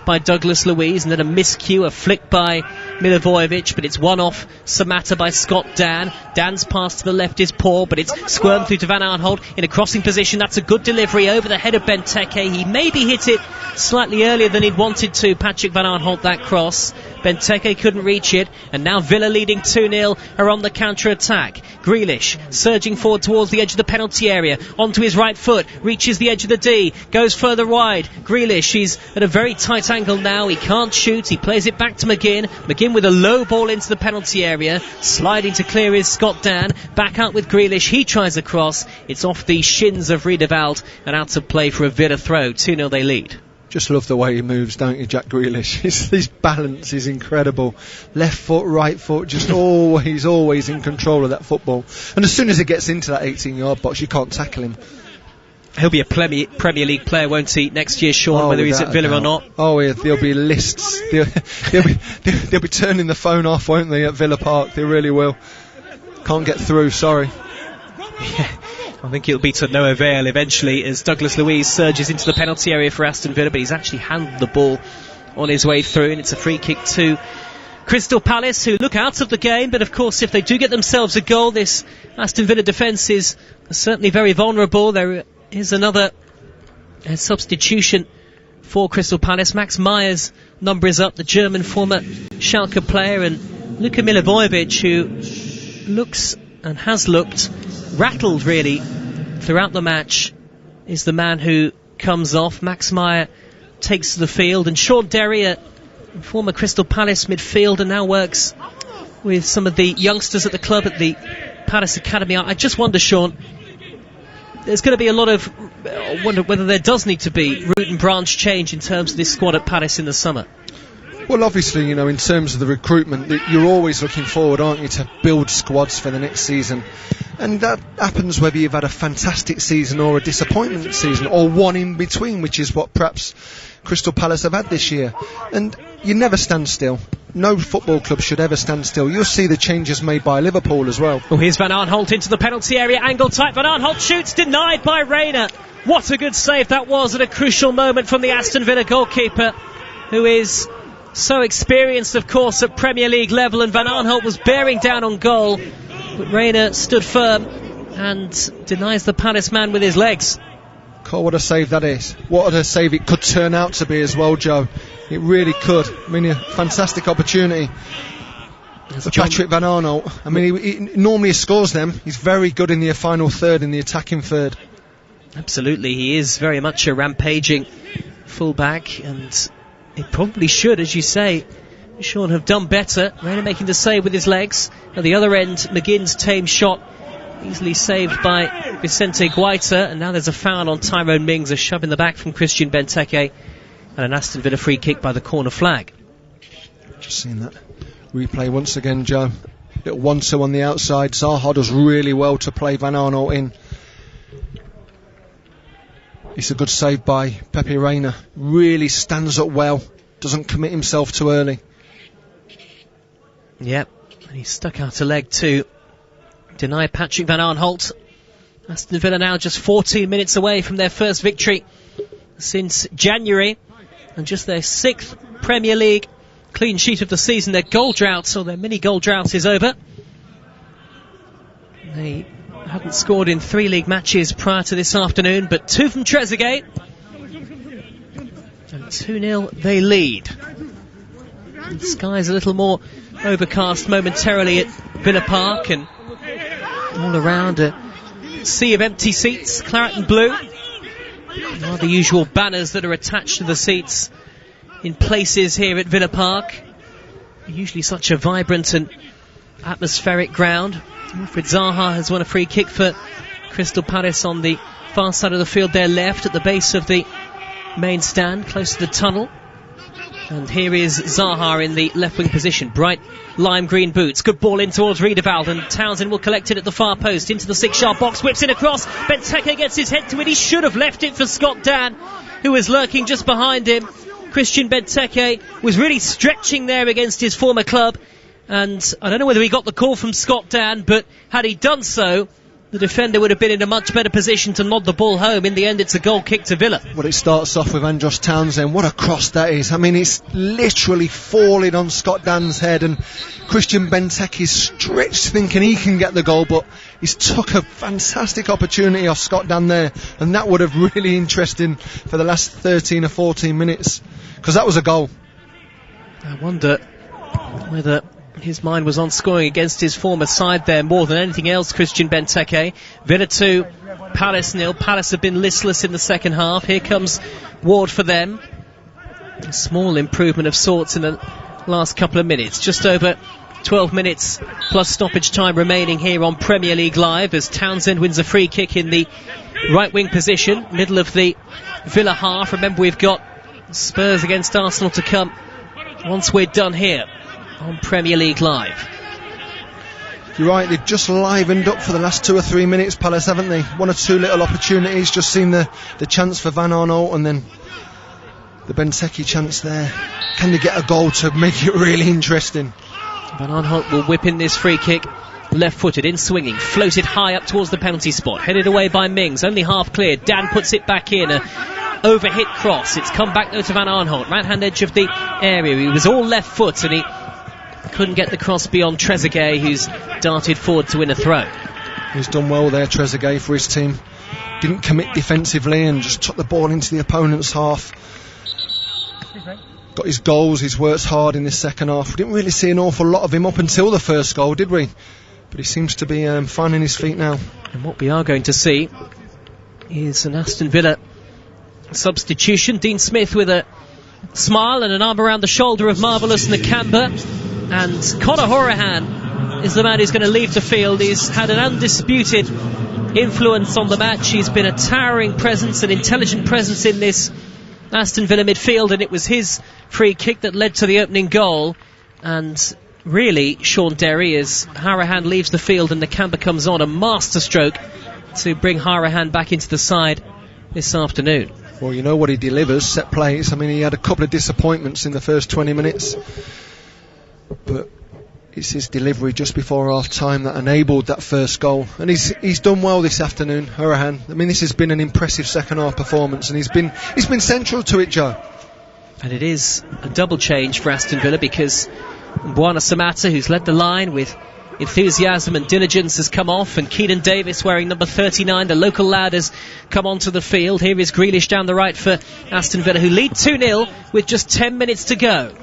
by Douglas Luiz. And then a miscue, a flick by Milivojevic, but it's one off Samatta by Scott Dan. Dan's pass to the left is poor, but it's squirmed through to Van Aanholt in a crossing position. That's a good delivery over the head of Benteke. He maybe hit it slightly earlier than he'd wanted to, Patrick Van Aanholt, that cross. Benteke couldn't reach it, and now Villa leading 2-0 are on the counter-attack. Grealish surging forward towards the edge of the penalty area, onto his right foot, reaches the edge of the D, goes further wide. Grealish, he's at a very tight angle now, he can't shoot, he plays it back to McGinn. McGinn with a low ball into the penalty area, sliding to clear is Scott Dan, back out with Grealish, he tries a cross, it's off the shins of Riedewald and out of play for a Villa throw. 2-0 they lead. Just love the way he moves, don't you, Jack Grealish? His balance is incredible. Left foot, right foot, just always in control of that football. And as soon as he gets into that 18-yard box, you can't tackle him. He'll be a Premier League player, won't he, next year, Sean, whether he's at Villa or not? Oh, yeah, there'll be lists. They'll be turning the phone off, won't they, at Villa Park? They really will. Can't get through, sorry. Yeah. I think it'll be to no avail eventually as Douglas Luiz surges into the penalty area for Aston Villa, but he's actually handled the ball on his way through, and it's a free kick to Crystal Palace, who look out of the game. But of course, if they do get themselves a goal, this Aston Villa defence is certainly very vulnerable. There is another substitution for Crystal Palace. Max Meyer's number is up, the German former Schalke player, and Luka Milivojevic, who looks and has looked rattled really throughout the match, is the man who comes off. Max Meyer takes to the field, and Sean Derry, a former Crystal Palace midfielder, now works with some of the youngsters at the club at the Palace Academy. I just wonder, Sean, there's going to be a lot of wonder whether there does need to be root and branch change in terms of this squad at Palace in the summer. Well, obviously, you know, in terms of the recruitment, you're always looking forward, aren't you, to build squads for the next season. And that happens whether you've had a fantastic season or a disappointment season, or one in between, which is what perhaps Crystal Palace have had this year. And you never stand still. No football club should ever stand still. You'll see the changes made by Liverpool as well. Oh, here's Van Aanholt into the penalty area, angle tight. Van Aanholt shoots, denied by Reina. What a good save that was at a crucial moment from the Aston Villa goalkeeper, who is so experienced, of course, at Premier League level, and Van Aanholt was bearing down on goal, but Reina stood firm and denies the Palace man with his legs. God, what a save that is. What a save it could turn out to be as well, Joe. It really could. I mean, a fantastic opportunity for Patrick Van Aanholt. I mean, he normally scores them. He's very good in the final third, in the attacking third. Absolutely, he is very much a rampaging fullback, and he probably should, as you say, Sean, have done better. Reina making the save with his legs. At the other end, McGinn's tame shot easily saved by Vicente Guaita, and now there's a foul on Tyrone Mings, a shove in the back from Christian Benteke, and an Aston Villa free kick by the corner flag. Just seen that replay once again, Joe. Little 1-2 on the outside. Zaha does really well to play Van Aanholt in. It's a good save by Pepe Reina. Really stands up well. Doesn't commit himself too early. Yep, and he's stuck out a leg to deny Patrick Van Aanholt. Aston Villa now just 14 minutes away from their first victory since January, and just their 6th Premier League clean sheet of the season. Their goal drought, or their mini goal drought, is over. They hadn't scored in 3 league matches prior to this afternoon, but 2 from Trezeguet, and 2-0 they lead. And the sky's a little more overcast momentarily at Villa Park, and all around a sea of empty seats, claret and blue. Are the usual banners that are attached to the seats in places here at Villa Park. Usually such a vibrant and atmospheric ground. Wilfried Zaha has won a free kick for Crystal Palace on the far side of the field there left at the base of the main stand, close to the tunnel. And here is Zaha in the left wing position. Bright lime green boots. Good ball in towards Riedewald, and Townsend will collect it at the far post into the 6-yard box. Whips it across. Benteke gets his head to it. He should have left it for Scott Dann, who was lurking just behind him. Christian Benteke was really stretching there against his former club. And I don't know whether he got the call from Scott Dann, but had he done so, the defender would have been in a much better position to nod the ball home. In the end, it's a goal kick to Villa. Well, it starts off with Andros Townsend. What a cross that is. I mean, it's literally falling on Scott Dann's head, and Christian Benteke's stretched thinking he can get the goal, but he's took a fantastic opportunity off Scott Dann there, and that would have really interesting for the last 13 or 14 minutes, because that was a goal. I wonder whether his mind was on scoring against his former side there more than anything else. Christian Benteke. Villa 2, Palace 0. Palace have been listless in the second half. Here comes Ward for them. A small improvement of sorts in the last couple of minutes. Just over 12 minutes plus stoppage time remaining here on Premier League Live as Townsend wins a free kick in the right wing position, middle of the Villa half. Remember, we've got Spurs against Arsenal to come once we're done here on Premier League Live. You're right, they've just livened up for the last 2 or 3 minutes, Palace, haven't they? 1 or 2 little opportunities, just seen the chance for Van Arnold and then the Benteke chance there. Can they get a goal to make it really interesting? Van Arnold will whip in this free kick, left-footed, in swinging, floated high up towards the penalty spot, headed away by Mings, only half cleared. Dan puts it back in, a overhit cross. It's come back though to Van Arnold, right-hand edge of the area. He was all left foot and he couldn't get the cross beyond Trezeguet, who's darted forward to win a throw. He's done well there, Trezeguet, for his team. Didn't commit defensively and just took the ball into the opponent's half. Got his goals, he's worked hard in this second half. We didn't really see an awful lot of him up until the first goal, did we? But he seems to be finding his feet now. And what we are going to see is an Aston Villa substitution. Dean Smith with a smile and an arm around the shoulder of Marvellous Nakamba. And Conor Hourihane is the man who's going to leave the field. He's had an undisputed influence on the match. He's been a towering presence, an intelligent presence in this Aston Villa midfield, and it was his free kick that led to the opening goal. And really, Sean Derry, as Hourihane leaves the field and Nakamba comes on, a masterstroke to bring Hourihane back into the side this afternoon. Well, you know what he delivers, set plays. I mean, he had a couple of disappointments in the first 20 minutes. But it's his delivery just before half time that enabled that first goal, and he's done well this afternoon, Hourihane. I mean, this has been an impressive second half performance, and he's been central to it, Joe. And it is a double change for Aston Villa, because Mbwana Samatta, who's led the line with enthusiasm and diligence, has come off, and Keenan Davis, wearing number 39, the local lad, has come onto the field. Here is Grealish down the right for Aston Villa, who lead 2-0 with just 10 minutes to go.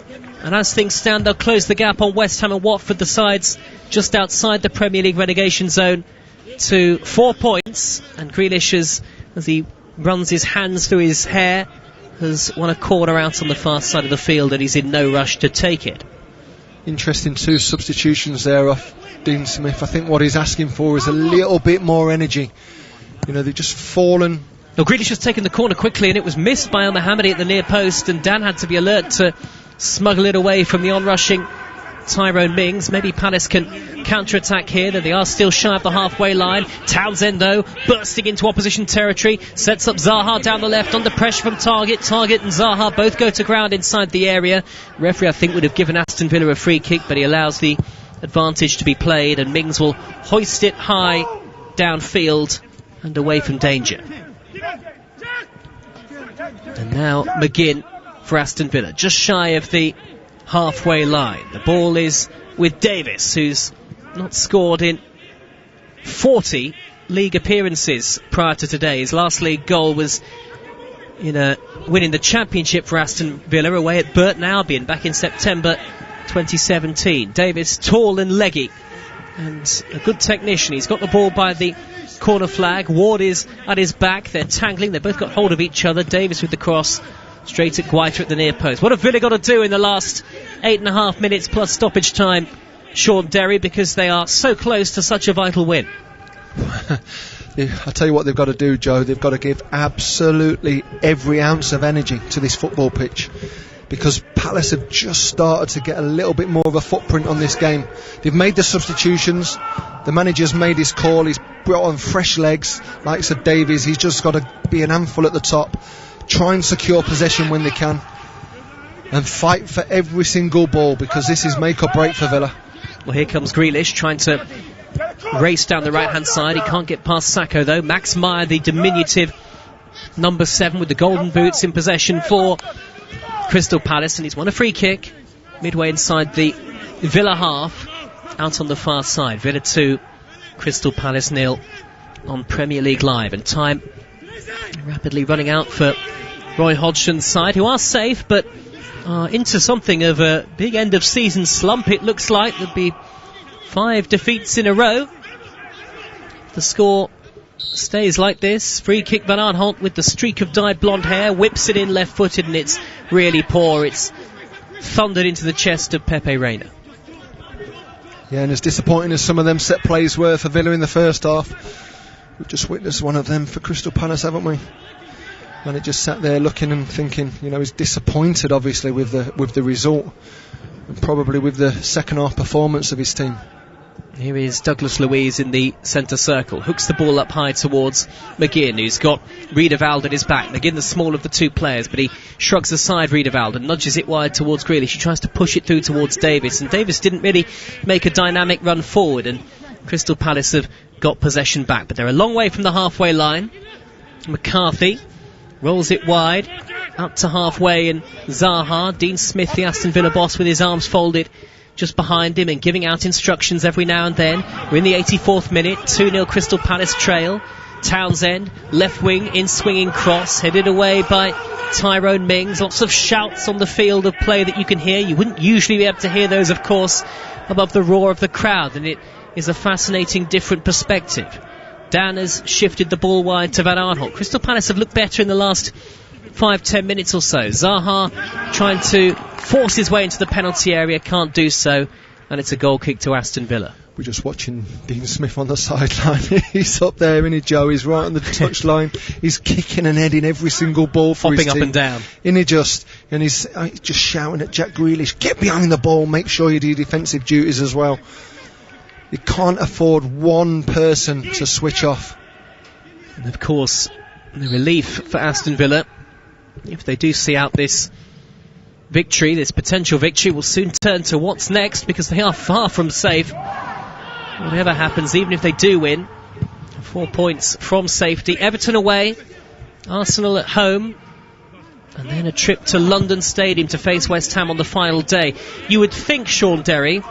And as things stand, they'll close the gap on West Ham and Watford, the sides just outside the Premier League relegation zone, to 4 points. And Grealish, as he runs his hands through his hair, has won a corner out on the far side of the field, and he's in no rush to take it. Interesting 2 substitutions there off Dean Smith. I think what he's asking for is a little bit more energy. You know, they've just fallen. Well, Grealish has taken the corner quickly, and it was missed by Al-Mohammadi at the near post, and Dan had to be alert to smuggle it away from the onrushing Tyrone Mings. Maybe Palace can counter-attack here, though they are still shy of the halfway line. Townsend, though, bursting into opposition territory, sets up Zaha down the left under pressure from Target. Target and Zaha both go to ground inside the area. Referee, I think, would have given Aston Villa a free kick, but he allows the advantage to be played, and Mings will hoist it high downfield and away from danger. And now McGinn for Aston Villa, just shy of the halfway line. The ball is with Davis, who's not scored in 40 league appearances prior to today. His last league goal was in winning the championship for Aston Villa away at Burton Albion back in September 2017. Davis, tall and leggy, and a good technician. He's got the ball by the corner flag. Ward is at his back. They're tangling. They've both got hold of each other. Davis with the cross straight at Guaita at the near post. What have Villa got to do in the last 8.5 minutes plus stoppage time, Sean Derry, because they are so close to such a vital win? I tell you what they've got to do, Joe. They've got to give absolutely every ounce of energy to this football pitch, because Palace have just started to get a little bit more of a footprint on this game. They've made the substitutions. The manager's made his call. He's brought on fresh legs, like Sir Davies. He's just got to be an handful at the top, try and secure possession when they can, and fight for every single ball, because this is make or break for Villa. Well, here comes Grealish trying to race down the right hand side. He can't get past Sacco though. Max Meyer, the diminutive number 7 with the golden boots, in possession for Crystal Palace, and he's won a free kick midway inside the Villa half, out on the far side. Villa 2, Crystal Palace 0 on Premier League Live, and time rapidly running out for Roy Hodgson's side, who are safe but are into something of a big end of season slump. It looks like there'll be 5 defeats in a row. The score stays like this. Free kick, Van Aanholt with the streak of dyed blonde hair, whips it in left-footed, and it's really poor. It's thundered into the chest of Pepe Reina. Yeah, and as disappointing as some of them set plays were for Villa in the first half, we've just witnessed one of them for Crystal Palace, haven't we? And it just sat there looking and thinking, you know, he's disappointed obviously with the result, and probably with the second half performance of his team. Here is Douglas Luiz in the centre circle. Hooks the ball up high towards McGinn, who's got Riedewald at his back. McGinn the small of the two players, but he shrugs aside Riedewald and nudges it wide towards Grealish. He tries to push it through towards Davis, and Davis didn't really make a dynamic run forward, and Crystal Palace have got possession back. But they're a long way from the halfway line. McCarthy rolls it wide, up to halfway, and Zaha, Dean Smith, the Aston Villa boss, with his arms folded just behind him and giving out instructions every now and then. We're in the 84th minute, 2-0 Crystal Palace trail. Townsend, left wing, in swinging cross, headed away by Tyrone Mings. Lots of shouts on the field of play that you can hear. You wouldn't usually be able to hear those, of course, above the roar of the crowd, and it is a fascinating different perspective. Dan has shifted the ball wide to Van Aanholt. Crystal Palace have looked better in the last 5-10 minutes or so. Zaha trying to force his way into the penalty area, can't do so, and it's a goal kick to Aston Villa. We're just watching Dean Smith on the sideline. He's up there, isn't he, Joe? He's right on the touchline. He's kicking and heading every single ball for his team. Hopping up and down. And he's just shouting at Jack Grealish, get behind the ball, make sure you do defensive duties as well. You can't afford one person to switch off. And of course, the relief for Aston Villa, if they do see out this victory, this potential victory, will soon turn to what's next, because they are far from safe. Whatever happens, even if they do win, 4 points from safety. Everton away, Arsenal at home, and then a trip to London Stadium to face West Ham on the final day. You would think, Sean Derry,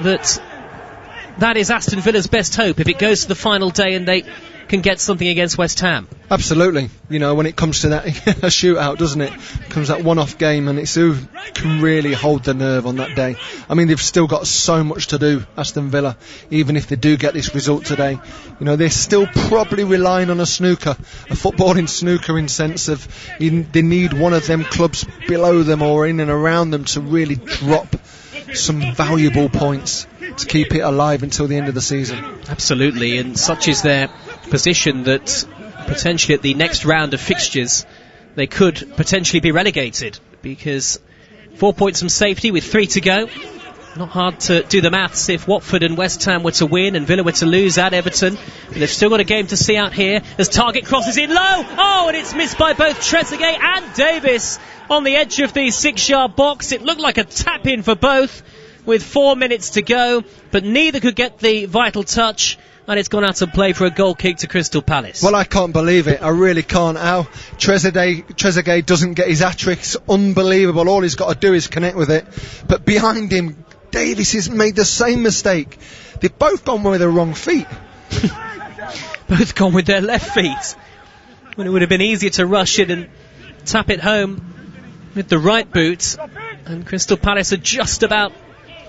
that is Aston Villa's best hope if it goes to the final day and they can get something against West Ham. Absolutely. You know, when it comes to that a shootout, doesn't it? Comes that one-off game, and it's who can really hold the nerve on that day. I mean, they've still got so much to do, Aston Villa, even if they do get this result today. You know, they're still probably relying on a footballing snooker, in sense of they need one of them clubs below them or in and around them to really drop some valuable points to keep it alive until the end of the season. Absolutely, and such is their position that potentially at the next round of fixtures they could potentially be relegated, because 4 points from safety with 3 to go. Not hard to do the maths if Watford and West Ham were to win and Villa were to lose at Everton. But they've still got a game to see out here as Target crosses in low. Oh, and it's missed by both Trezeguet and Davis on the edge of the 6-yard box. It looked like a tap-in for both with 4 minutes to go, but neither could get the vital touch, and it's gone out of play for a goal kick to Crystal Palace. Well, I can't believe it. I really can't. How Trezeguet doesn't get his hat-trick. It's unbelievable. All he's got to do is connect with it. But behind him, Davis has made the same mistake. They've both gone with their wrong feet. Both gone with their left feet, when it would have been easier to rush it and tap it home with the right boot. And Crystal Palace are just about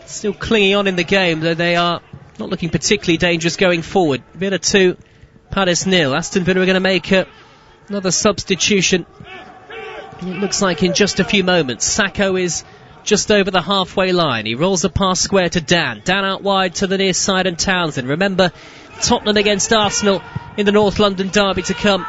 still clinging on in the game, though they are not looking particularly dangerous going forward. Villa 2, Palace 0. Aston Villa are going to make another substitution. It looks like in just a few moments. Sacco is just over the halfway line. He rolls the pass square to Dan. Dan out wide to the near side and Townsend. Remember, Tottenham against Arsenal in the North London derby to come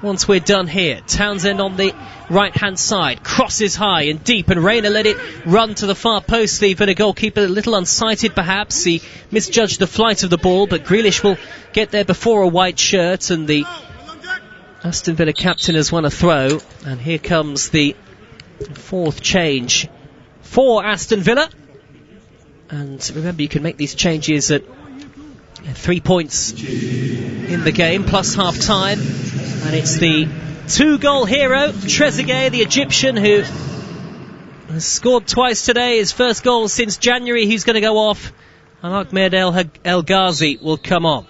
once we're done here. Townsend on the right-hand side. Crosses high and deep, and Reina let it run to the far post. The Villa goalkeeper a little unsighted perhaps. He misjudged the flight of the ball, but Grealish will get there before a white shirt, and the Aston Villa captain has won a throw. And here comes the fourth change for Aston Villa. And remember, you can make these changes at 3 points in the game plus half time, and it's the 2-goal hero Trezeguet, the Egyptian, who has scored twice today, his first goal since January. He's going to go off, and Ahmed El Ghazi will come on.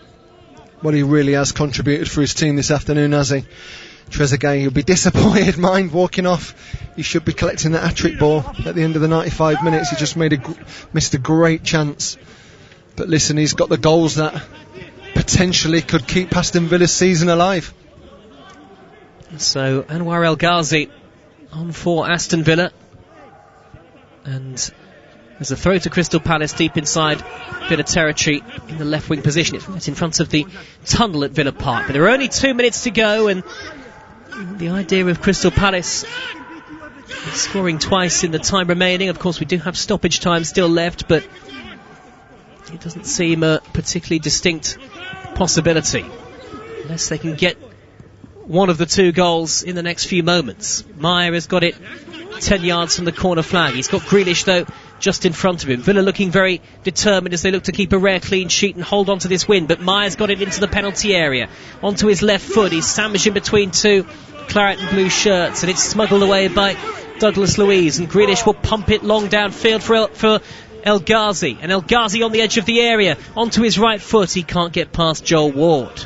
Well, he really has contributed for his team this afternoon, has he? Trezeguet, he'll be disappointed, mind, walking off. He should be collecting that hat-trick ball at the end of the 95 minutes. He just missed a great chance. But listen, he's got the goals that potentially could keep Aston Villa's season alive. So Anwar El Ghazi on for Aston Villa. And there's a throw to Crystal Palace deep inside Villa territory in the left wing position. It's right in front of the tunnel at Villa Park. But there are only 2 minutes to go, and the idea of Crystal Palace scoring twice in the time remaining. Of course, we do have stoppage time still left, but it doesn't seem a particularly distinct possibility unless they can get one of the 2 goals in the next few moments. Meyer has got it 10 yards from the corner flag. He's got Grealish, though, just in front of him. Villa looking very determined as they look to keep a rare clean sheet and hold on to this win. But Meyer's got it into the penalty area, onto his left foot. He's sandwiched in between 2 claret and blue shirts, and it's smuggled away by Douglas Luiz. And Grealish will pump it long downfield for El Ghazi. And El Ghazi on the edge of the area, onto his right foot. He can't get past Joel Ward.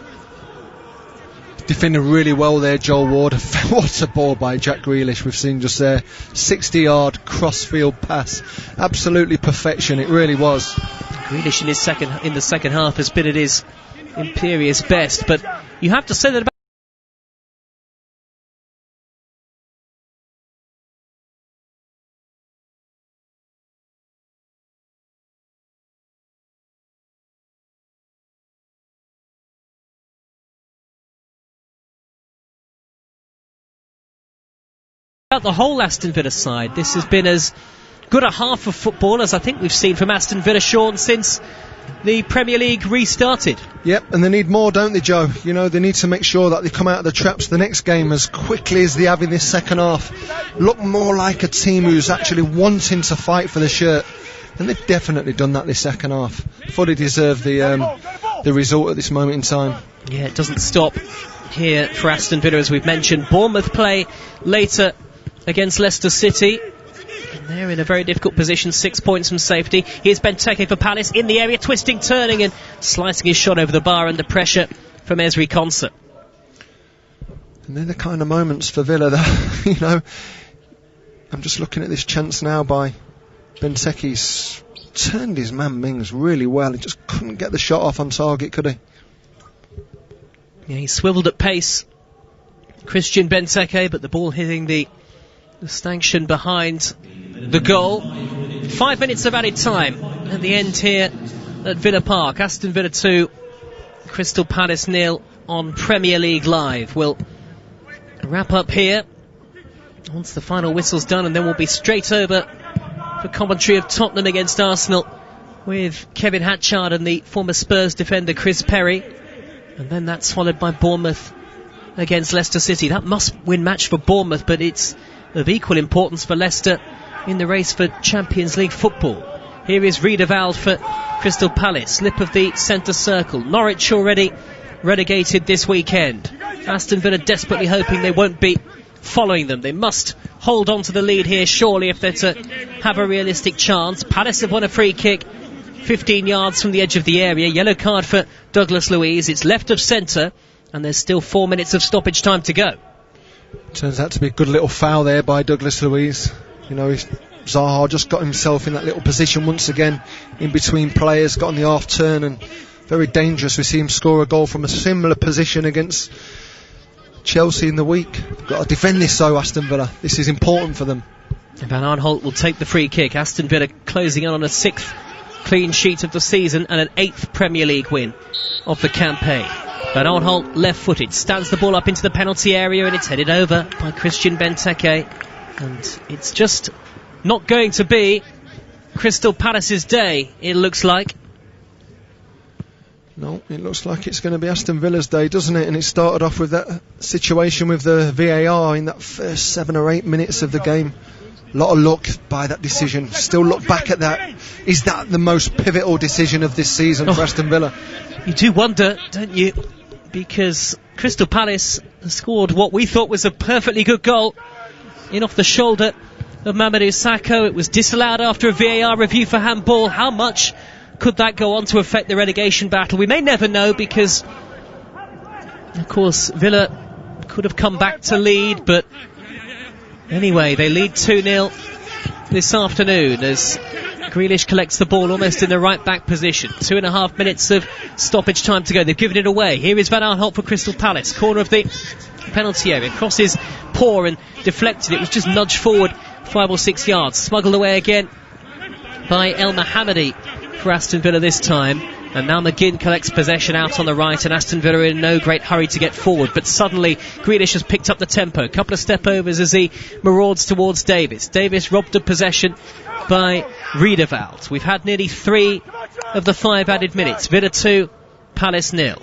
Defending really well there, Joel Ward. What a ball by Jack Grealish we've seen just there. 60-yard cross-field pass. Absolutely perfection, it really was. Grealish in the second half has been at his imperious best, but you have to say that about the whole Aston Villa side. This has been as good a half of football as I think we've seen from Aston Villa, Sean, since the Premier League restarted. Yep, and they need more, don't they, Joe? You know, they need to make sure that they come out of the traps the next game as quickly as they have in this second half. Look more like a team who's actually wanting to fight for the shirt. And they've definitely done that this second half. Fully deserve the result at this moment in time. Yeah, it doesn't stop here for Aston Villa, as we've mentioned. Bournemouth play later against Leicester City, and they're in a very difficult position, 6 points from safety. Here's Benteke for Palace in the area, twisting, turning and slicing his shot over the bar under pressure from Ezri Konsa. And they're the kind of moments for Villa that, you know, I'm just looking at this chance now by Benteke. He's turned his man Mings really well. He just couldn't get the shot off on target, could he? Yeah, he swiveled at pace, Christian Benteke, but the ball hitting the stanchion behind the goal. 5 minutes of added time at the end here at Villa Park. Aston Villa 2, Crystal Palace 0 on Premier League Live. We'll wrap up here once the final whistle's done, and then we'll be straight over for commentary of Tottenham against Arsenal with Kevin Hatchard and the former Spurs defender Chris Perry. And then that's followed by Bournemouth against Leicester City. That must-win match for Bournemouth, but it's of equal importance for Leicester in the race for Champions League football. Here is Riedewald for Crystal Palace, slip of the centre circle. Norwich already relegated this weekend. Aston Villa desperately hoping they won't be following them. They must hold on to the lead here, surely, if they're to have a realistic chance. Palace have won a free kick 15 yards from the edge of the area. Yellow card for Douglas Luiz. It's left of centre, and there's still 4 minutes of stoppage time to go. Turns out to be a good little foul there by Douglas Luiz. You know, he's Zaha just got himself in that little position once again, in between players, got on the half turn, and very dangerous. We see him score a goal from a similar position against Chelsea in the week. Got to defend this though, Aston Villa. This is important for them. Van Aanholt will take the free kick. Aston Villa closing in on a 6th clean sheet of the season and an 8th Premier League win of the campaign. Van Aanholt, left-footed, stands the ball up into the penalty area, and it's headed over by Christian Benteke. And it's just not going to be Crystal Palace's day, it looks like. No, it looks like it's going to be Aston Villa's day, doesn't it? And it started off with that situation with the VAR in that first 7 or 8 minutes of the game. A lot of luck by that decision. Still look back at that. Is that the most pivotal decision of this season for Aston Villa? You do wonder, don't you? Because Crystal Palace scored what we thought was a perfectly good goal in off the shoulder of Mamadou Sakho. It was disallowed after a VAR review for handball. How much could that go on to affect the relegation battle? We may never know, because of course Villa could have come back to lead, but anyway, they lead 2-0 this afternoon as Grealish collects the ball almost in the right back position. 2.5 minutes of stoppage time to go. They've given it away. Here is Van Aanholt for Crystal Palace, corner of the penalty area. Crosses poor and deflected. It was just nudged forward 5 or 6 yards. Smuggled away again by El Mohammadi for Aston Villa this time. And now McGinn collects possession out on the right, and Aston Villa are in no great hurry to get forward. But suddenly Grealish has picked up the tempo. A couple of step overs as he marauds towards Davis. Davis robbed of possession by Riedewald. We've had nearly 3 of the 5 added minutes. Villa 2, Palace 0.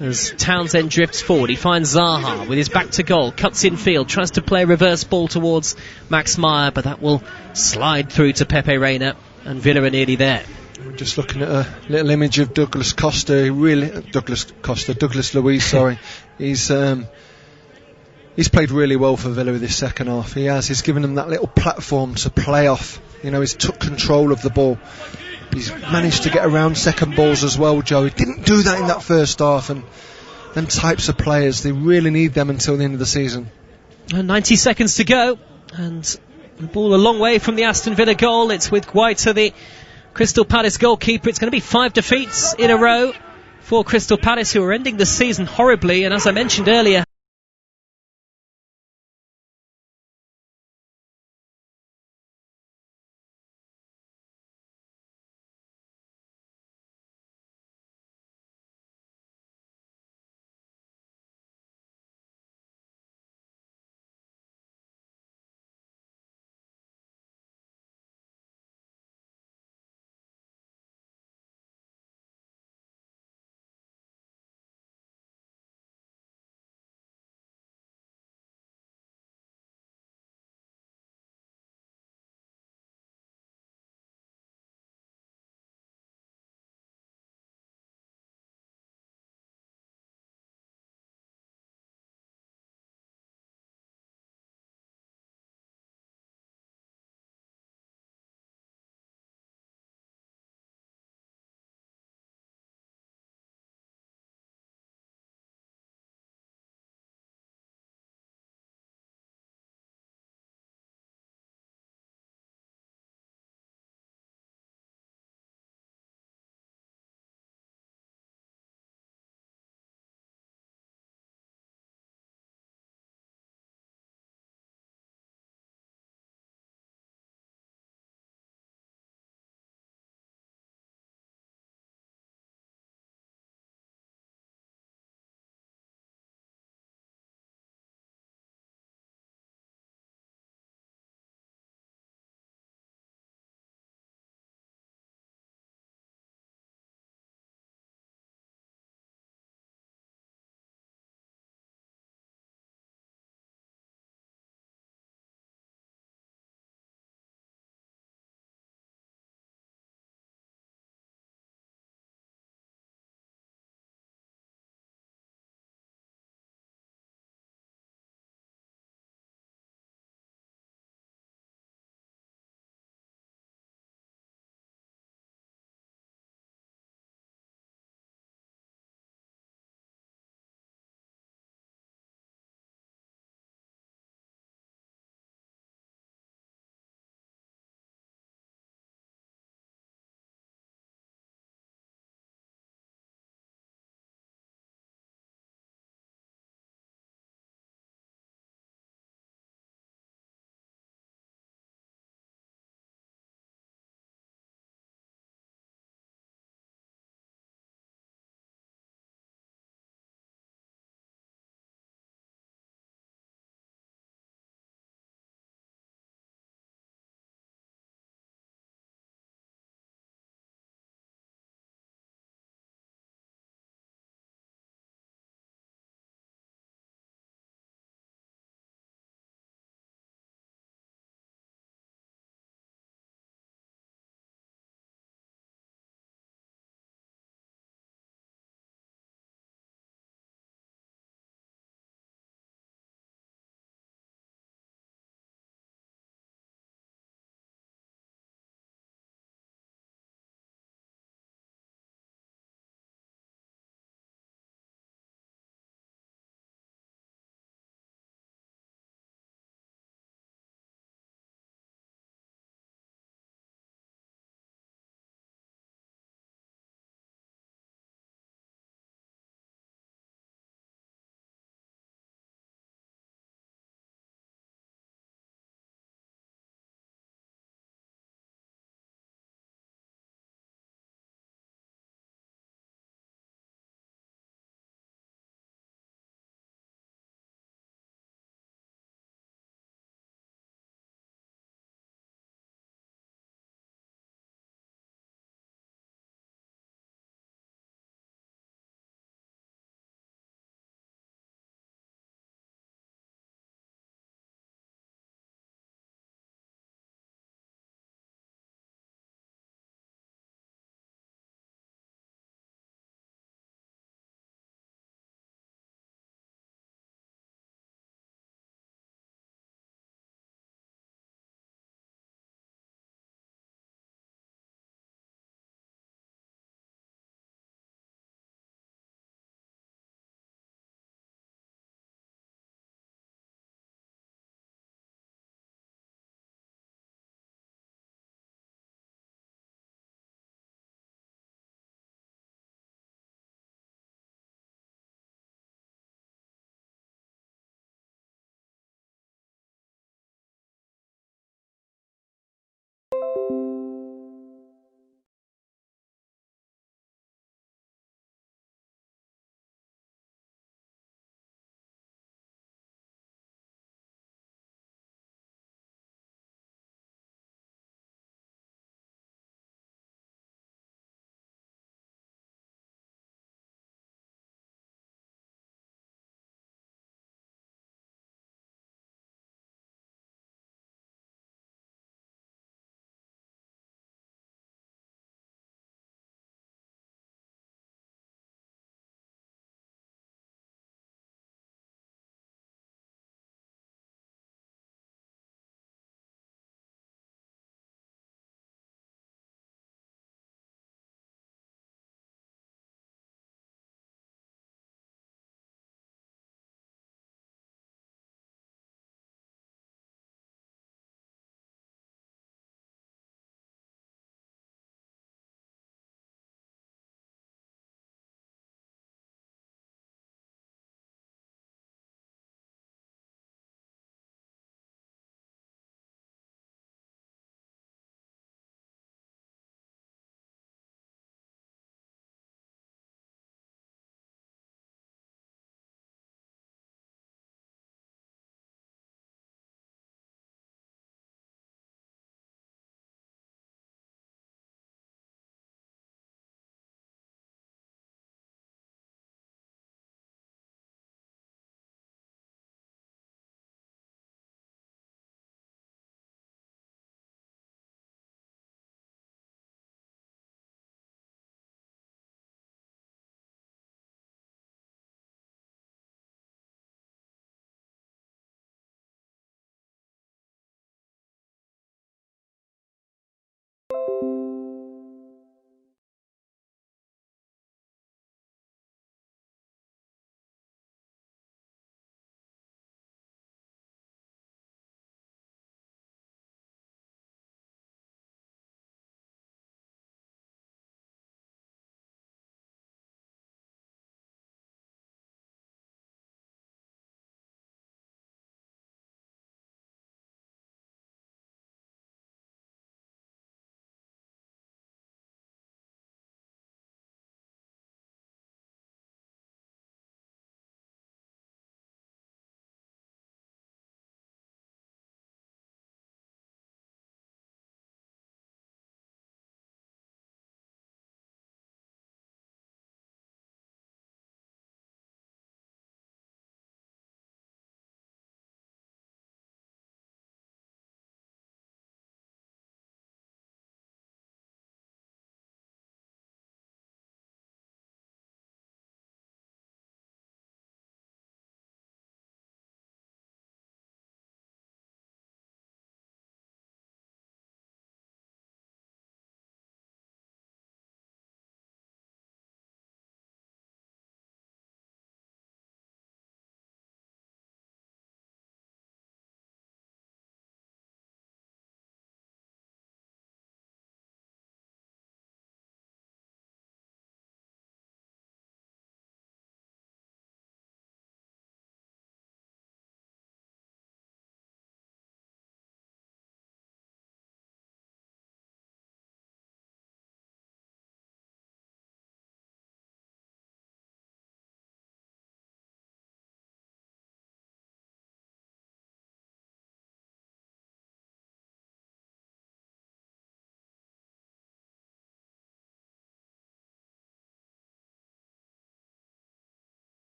As Townsend drifts forward, he finds Zaha with his back to goal, cuts in field, tries to play a reverse ball towards Max Meyer, but that will slide through to Pepe Reina, and Villa are nearly there. We're just looking at a little image of Douglas Luiz, sorry. He's played really well for Villa with his second half. He has. He's given them that little platform to play off. You know, he's took control of the ball. He's managed to get around second balls as well, Joe. He didn't do that in that first half, and them types of players, they really need them until the end of the season. 90 seconds to go, and the ball a long way from the Aston Villa goal. It's with Guaita, the Crystal Palace goalkeeper. It's going to be 5 defeats in a row for Crystal Palace, who are ending the season horribly, and as I mentioned earlier,